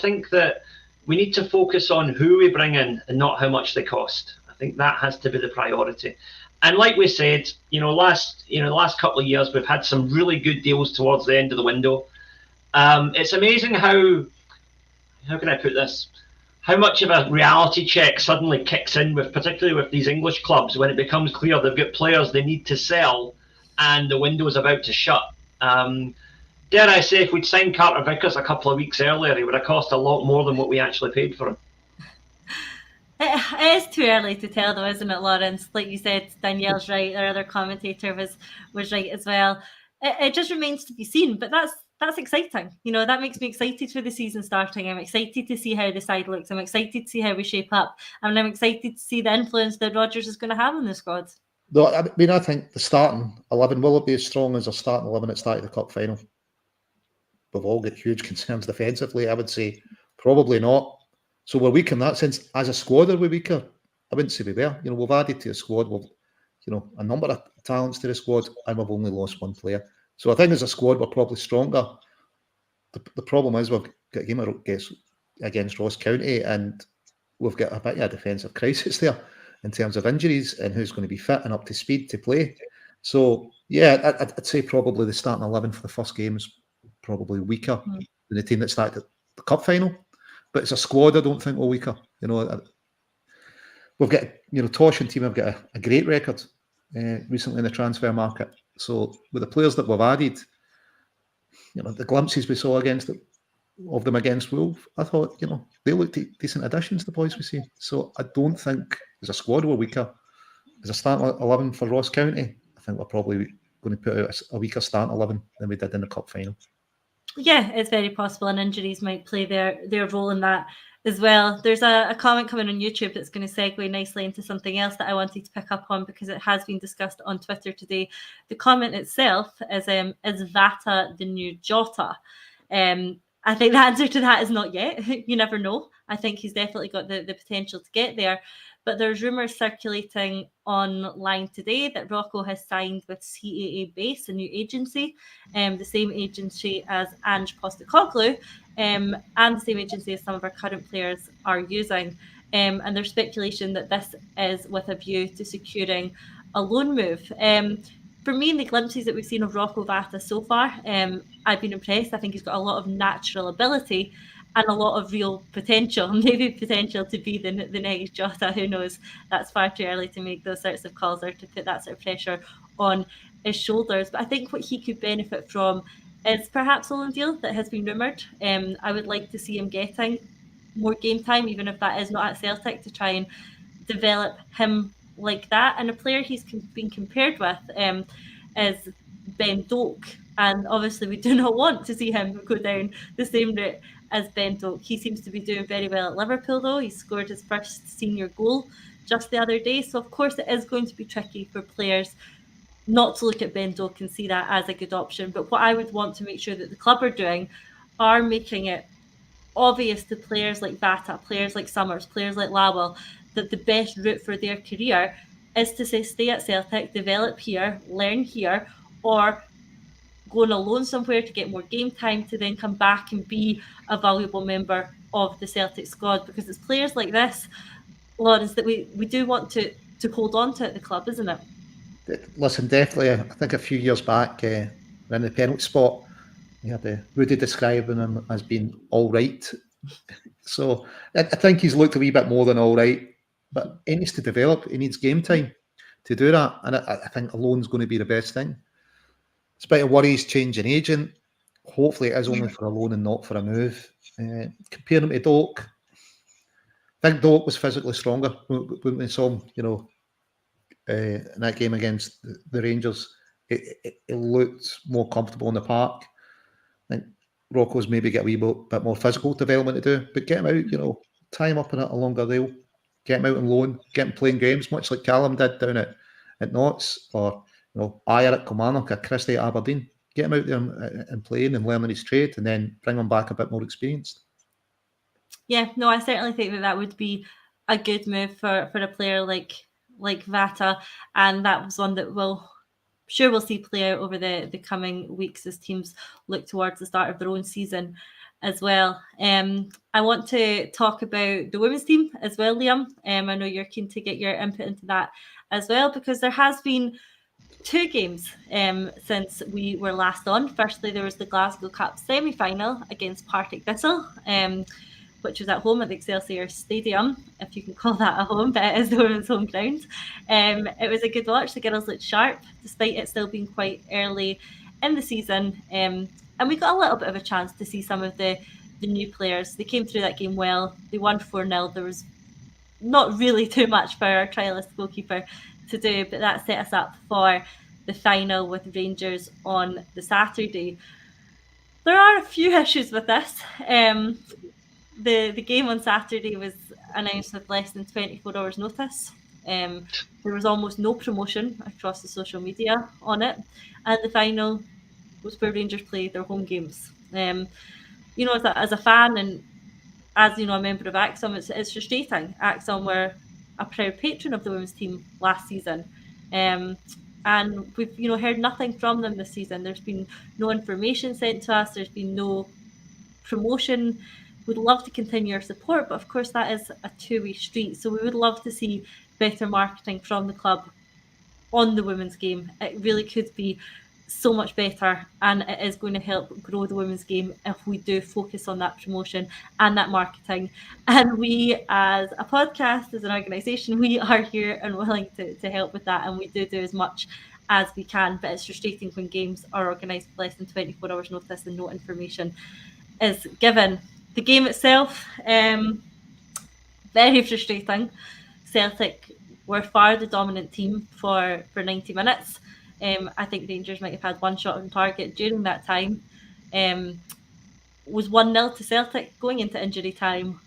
think that we need to focus on who we bring in and not how much they cost. I think that has to be the priority. And like we said, last couple of years we've had some really good deals towards the end of the window. It's amazing how can I put this? How much of a reality check suddenly kicks in particularly with these English clubs when it becomes clear they've got players they need to sell and the window is about to shut. Dare I say, if we'd signed Carter Vickers a couple of weeks earlier, he would have cost a lot more than what we actually paid for him. It is too early to tell, though, isn't it, Lawrence? Like you said, Danielle's right. Our other commentator was right as well. It just remains to be seen, but that's exciting. That makes me excited for the season starting. I'm excited to see how the side looks. I'm excited to see how we shape up, and I'm excited to see the influence that Rodgers is going to have on the squad. No, I mean, I think the starting 11, will it be as strong as our starting 11 at the start of the cup final? We've all got huge concerns defensively. I would say probably not. So we're weak in that sense. As a squad, are we weaker? I wouldn't say we were. We've added to the squad. We've, a number of talents to the squad, and we've only lost one player. So I think as a squad, we're probably stronger. The problem is we've got a game against Ross County, and we've got a bit of a defensive crisis there in terms of injuries and who's going to be fit and up to speed to play. So, yeah, I'd say probably the starting 11 for the first game is probably weaker than the team that started the cup final. But it's a squad I don't think we're weaker. We've got, Tosh and team have got a great record recently in the transfer market. So with the players that we've added, the glimpses we saw of them against Wolves, I thought, they looked decent additions, the boys we see. So I don't think as a squad we're weaker. As a starting 11 for Ross County, I think we're probably going to put out a weaker starting 11 than we did in the cup final. Yeah, it's very possible, and injuries might play their role in that as well. There's a comment coming on YouTube that's going to segue nicely into something else that I wanted to pick up on because it has been discussed on Twitter today. The comment itself is Vata the new Jota? I think the answer to that is not yet. You never know. I think he's definitely got the potential to get there. But there's rumours circulating online today that Rocco has signed with CAA Base, a new agency, the same agency as Ange Postecoglou, and the same agency as some of our current players are using. And there's speculation that this is with a view to securing a loan move. For me, in the glimpses that we've seen of Rocco Vata so far, I've been impressed. I think he's got a lot of natural ability. and a lot of real potential, maybe potential to be the next Jota. Who knows? That's far too early to make those sorts of calls or to put that sort of pressure on his shoulders. But I think what he could benefit from is perhaps Olenville, that has been rumoured. I would like to see him getting more game time, even if that is not at Celtic, to try and develop him like that. And a player he's been compared with is Ben Doak. And obviously we do not want to see him go down the same route as Ben Doak. He seems to be doing very well at Liverpool, though. He scored his first senior goal just the other day. So, of course, it is going to be tricky for players not to look at Ben Doak and see that as a good option. But what I would want to make sure that the club are doing are making it obvious to players like Vata, players like Summers, players like Lawwell, that the best route for their career is to say stay at Celtic, develop here, learn here, or go on a loan somewhere to get more game time to then come back and be a valuable member of the Celtic squad. Because it's players like this, Lawrence, that we do want to hold on to at the club, isn't it? Listen, definitely. I think a few years back, in the penalty spot, we had Rudy describing him as being all right. So I think he's looked a wee bit more than all right, but he needs to develop. He needs game time to do that. And I think a loan's going to be the best thing. Despite the worries changing agent, hopefully it is only for a loan and not for a move. Compare him to Doak. I think Doak was physically stronger when we saw him, in that game against the Rangers. It looked more comfortable in the park. I think Rocco's maybe get a wee bit more physical development to do, but get him out, tie him up in a longer deal, get him out on loan, get him playing games, much like Callum did down at Notts, or Ayer at Kilmarnock, or Christie at Aberdeen. Get him out there and playing and learning his trade, and then bring him back a bit more experienced. Yeah, no, I certainly think that would be a good move for a player like Vata, and that was one that we'll see play out over the coming weeks as teams look towards the start of their own season as well. I want to talk about the women's team as well, Liam. I know you're keen to get your input into that as well, because there has been 2 games since we were last on. Firstly, there was the Glasgow Cup semi-final against Partick Thistle, which was at home at the Excelsior Stadium, if you can call that a home, but it is the women's home ground. It was a good watch. The girls looked sharp, despite it still being quite early in the season. And we got a little bit of a chance to see some of the new players. They came through that game well. They won 4-0. There was not really too much for our trialist goalkeeper to do, but that set us up for the final with Rangers on the Saturday. There are a few issues with this. The game on Saturday was announced with less than 24 hours notice. There was almost no promotion across the social media on it, and the final was where Rangers played their home games. As a fan and as a member of Acsom, it's frustrating. Acsom were a proud patron of the women's team last season, and we've heard nothing from them this season. There's been no information sent to us. There's been no promotion. We'd love to continue our support, but of course that is a two-way street. So we would love to see better marketing from the club on the women's game. It really could be so much better, and it is going to help grow the women's game if we do focus on that promotion and that marketing. And we, as a podcast, as an organisation, we are here and willing to help with that, and we do as much as we can. But it's frustrating when games are organised with less than 24 hours notice and no information is given. The game itself, very frustrating. Celtic were far the dominant team for 90 minutes. I think Rangers might have had one shot on target during that time. Was 1-0 to Celtic going into injury time,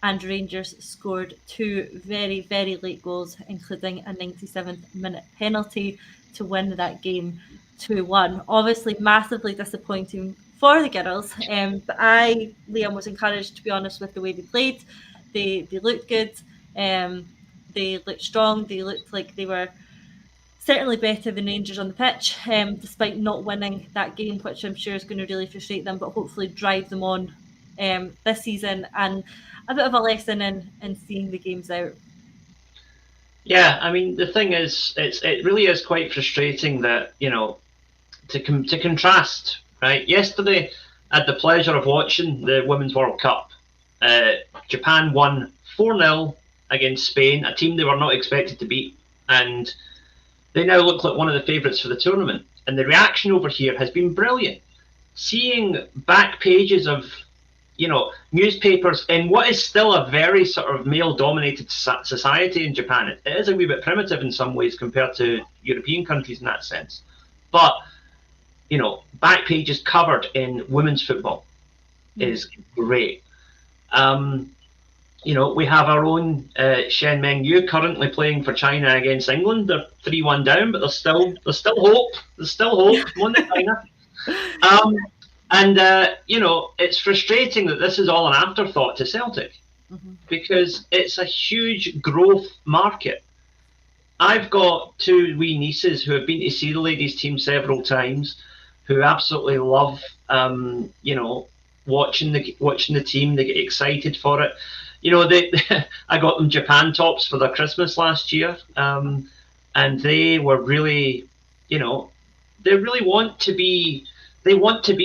and Rangers scored 2 very, very late goals, including a 97th minute penalty to win that game 2-1. Obviously, massively disappointing for the girls, but Liam, was encouraged, to be honest, with the way they played. They looked good. They looked strong. They looked like they were certainly better than Rangers on the pitch, despite not winning that game, which I'm sure is going to really frustrate them, but hopefully drive them on this season, and a bit of a lesson in seeing the games out. Yeah, I mean, the thing is, it really is quite frustrating that, to contrast, right? Yesterday, had the pleasure of watching the Women's World Cup. Japan won 4-0 against Spain, a team they were not expected to beat, and they now look like one of the favourites for the tournament. And the reaction over here has been brilliant. Seeing back pages of, newspapers in what is still a very sort of male-dominated society in Japan. It is a wee bit primitive in some ways compared to European countries in that sense. But, back pages covered in women's football is great. We have our own Shen Mengyu currently playing for China against England. They're 3-1 down, but there's still hope. There's still hope. Come on, China. It's frustrating that this is all an afterthought to Celtic because it's a huge growth market. I've got 2 wee nieces who have been to see the ladies' team several times, who absolutely love, watching the team. They get excited for it. I got them Japan tops for their Christmas last year, and they were really, they really want to be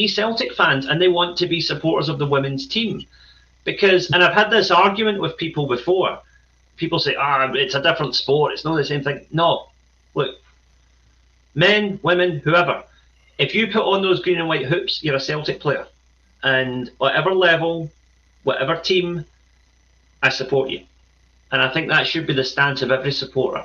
Celtic fans, and they want to be supporters of the women's team. And I've had this argument with people before. People say, it's a different sport, it's not the same thing. No, look, men, women, whoever, if you put on those green and white hoops, you're a Celtic player. And whatever level, whatever team, I support you. And I think that should be the stance of every supporter.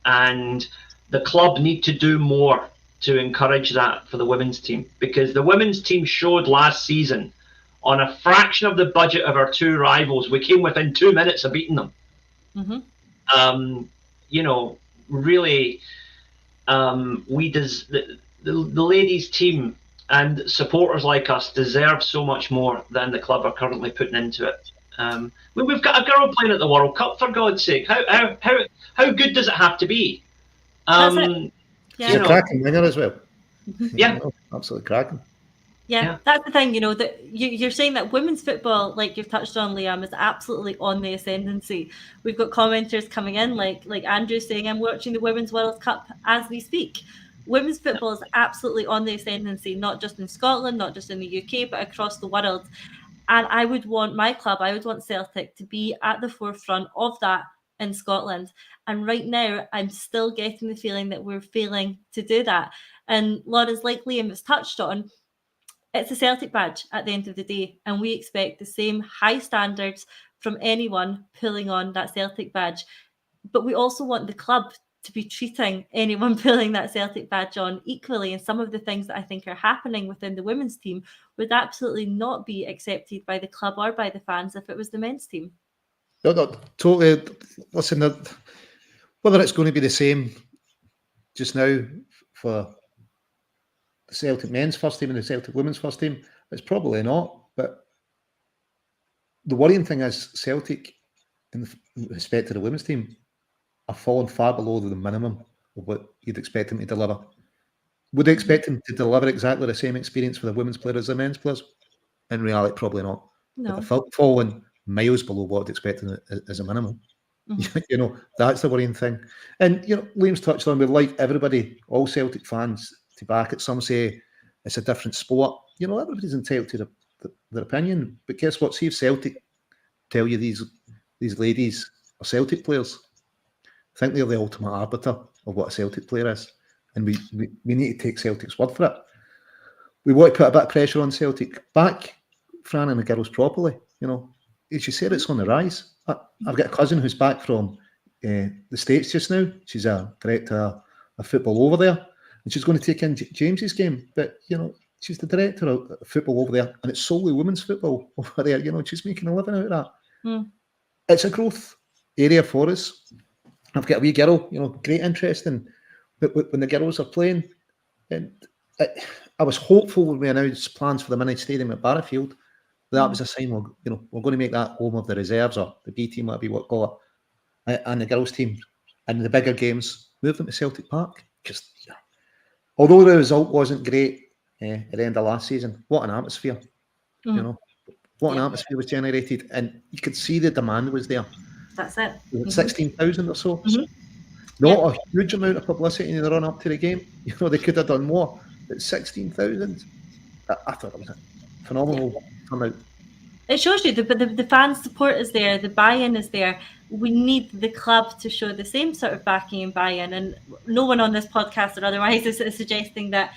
And the club need to do more to encourage that for the women's team, because the women's team showed last season, on a fraction of the budget of our 2 rivals, we came within 2 minutes of beating them. Really, the ladies' team and supporters like us deserve so much more than the club are currently putting into it. We've got a girl playing at the World Cup, for God's sake. How good does it have to be? She's a cracking winger as well. Yeah, absolutely cracking. Yeah, that's the thing, that you're saying that women's football, like you've touched on, Liam, is absolutely on the ascendancy. We've got commenters coming in, like Andrew saying, I'm watching the Women's World Cup as we speak. Women's football is absolutely on the ascendancy, not just in Scotland, not just in the UK, but across the world. And I would want my club, I would want Celtic to be at the forefront of that in Scotland. And right now, I'm still getting the feeling that we're failing to do that. And Laura's, like Liam has touched on, it's a Celtic badge at the end of the day, and we expect the same high standards from anyone pulling on that Celtic badge. But we also want the club to be treating anyone pulling that Celtic badge on equally, and some of the things that I think are happening within the women's team would absolutely not be accepted by the club or by the fans if it was the men's team. No, totally. Listen, whether it's going to be the same just now for the Celtic men's first team and the Celtic women's first team, it's probably not. But the worrying thing is Celtic, in respect to the women's team, are falling far below the minimum of what you'd expect them to deliver. Would they expect them to deliver exactly the same experience for the women's players as the men's players? In reality, probably not. No. But they're falling miles below what they'd expect as a minimum. Mm-hmm. That's the worrying thing. And, Liam's touched on, we'd like everybody, all Celtic fans, to back it. Some say it's a different sport. Everybody's entitled to their opinion. But guess what? See if Celtic tell you these ladies are Celtic players. I think they're the ultimate arbiter of what a Celtic player is. And we need to take Celtic's word for it. We want to put a bit of pressure on Celtic. Back Fran and the girls properly. As you said, it's on the rise. I've got a cousin who's back from the States just now. She's a director of football over there. And she's going to take in James's game. But, she's the director of football over there. And it's solely women's football over there. She's making a living out of that. Mm. It's a growth area for us. I've got a wee girl, great interest in when the girls are playing. And I was hopeful when we announced plans for the mini stadium at Barrowfield. That was a sign we're going to make that home of the reserves, or the B team, whatever you want to call it, and the girls' team. And the bigger games, move them to Celtic Park. Just, although the result wasn't great at the end of last season, what an atmosphere. What an atmosphere was generated. And you could see the demand was there. That's it. 16,000 or so. Mm-hmm. Not a huge amount of publicity in the run up to the game. They could have done more. But 16,000, I thought it was phenomenal turnout. It shows you the fan support is there, the buy-in is there. We need the club to show the same sort of backing and buy-in, and no one on this podcast or otherwise is suggesting that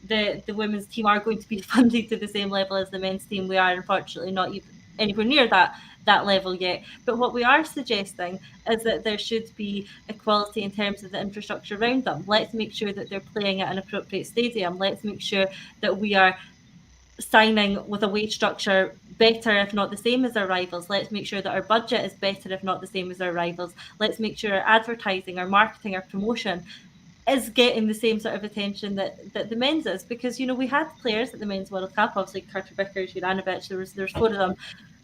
the women's team are going to be funded to the same level as the men's team. We are unfortunately not even anywhere near that level yet. But what we are suggesting is that there should be equality in terms of the infrastructure around them. Let's make sure that they're playing at an appropriate stadium. Let's make sure that we are signing with a wage structure better, if not the same as our rivals. Let's make sure that our budget is better, if not the same as our rivals. Let's make sure our advertising, our marketing, our promotion is getting the same sort of attention that the men's is. Because, we had players at the Men's World Cup, obviously Carter Vickers, Juranovic, there's 4 of them.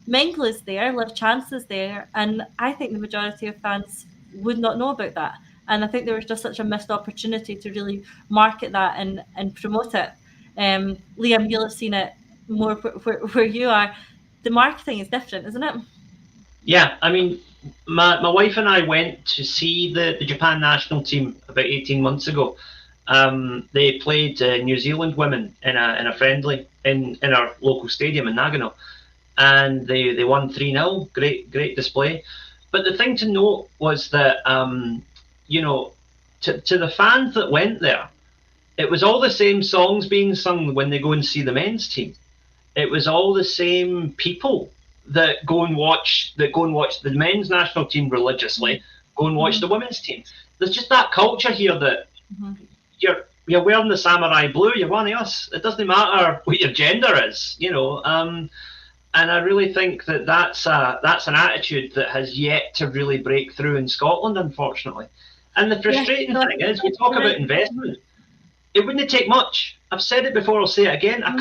Mengele is there, Liv Chance is there, and I think the majority of fans would not know about that. And I think there was just such a missed opportunity to really market that and promote it. Liam, you'll have seen it more where you are. The marketing is different, isn't it? Yeah, I mean, my wife and I went to see the Japan national team about 18 months ago. They played New Zealand women in a friendly in our local stadium in Nagano, and they won 3-0. Great display. But the thing to note was that to the fans that went there, it was all the same songs being sung when they go and see the men's team. It was all the same people that go and watch the men's national team religiously, go and watch the women's team. There's just that culture here that you're wearing the samurai blue, you're one of us. It doesn't matter what your gender is, And I really think that's an attitude that has yet to really break through in Scotland, unfortunately. And the frustrating thing is, we talk about investment. It wouldn't take much. I've said it before, I'll say it again. A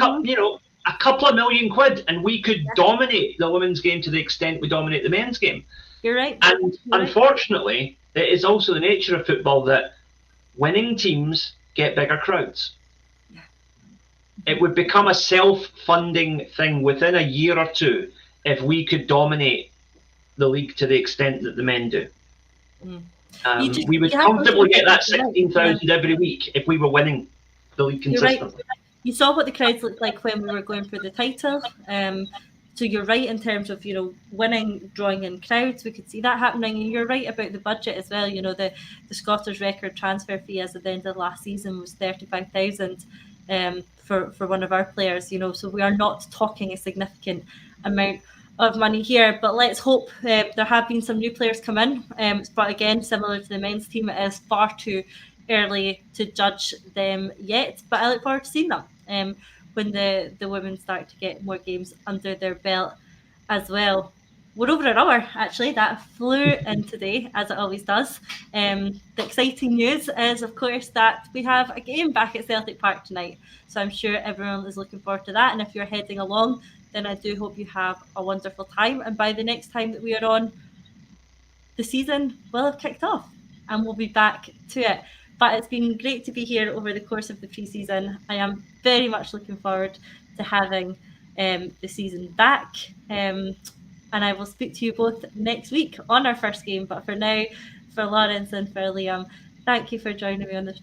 couple of million quid, and we could dominate the women's game to the extent we dominate the men's game. You're right. And unfortunately, it is also the nature of football that winning teams get bigger crowds. Yeah. It would become a self-funding thing within a year or two if we could dominate the league to the extent that the men do. We would comfortably get that 16,000 every week if we were winning the league consistently. Right. You saw what the crowds looked like when we were going for the title. So you're right in terms of, winning, drawing in crowds. We could see that happening. And you're right about the budget as well. The Scottish record transfer fee as at the end of last season was 35,000 for one of our players. So we are not talking a significant amount of money here, but let's hope there have been some new players come in. But again, similar to the men's team, it is far too early to judge them yet. But I look forward to seeing them when the women start to get more games under their belt as well. We're over an hour, actually. That flew in today, as it always does. The exciting news is, of course, that we have a game back at Celtic Park tonight. So I'm sure everyone is looking forward to that. And if you're heading along, then I do hope you have a wonderful time. And by the next time that we are on, the season will have kicked off and we'll be back to it. But it's been great to be here over the course of the pre-season. I am very much looking forward to having the season back. And I will speak to you both next week on our first game. But for now, for Lawrence and for Liam, thank you for joining me on this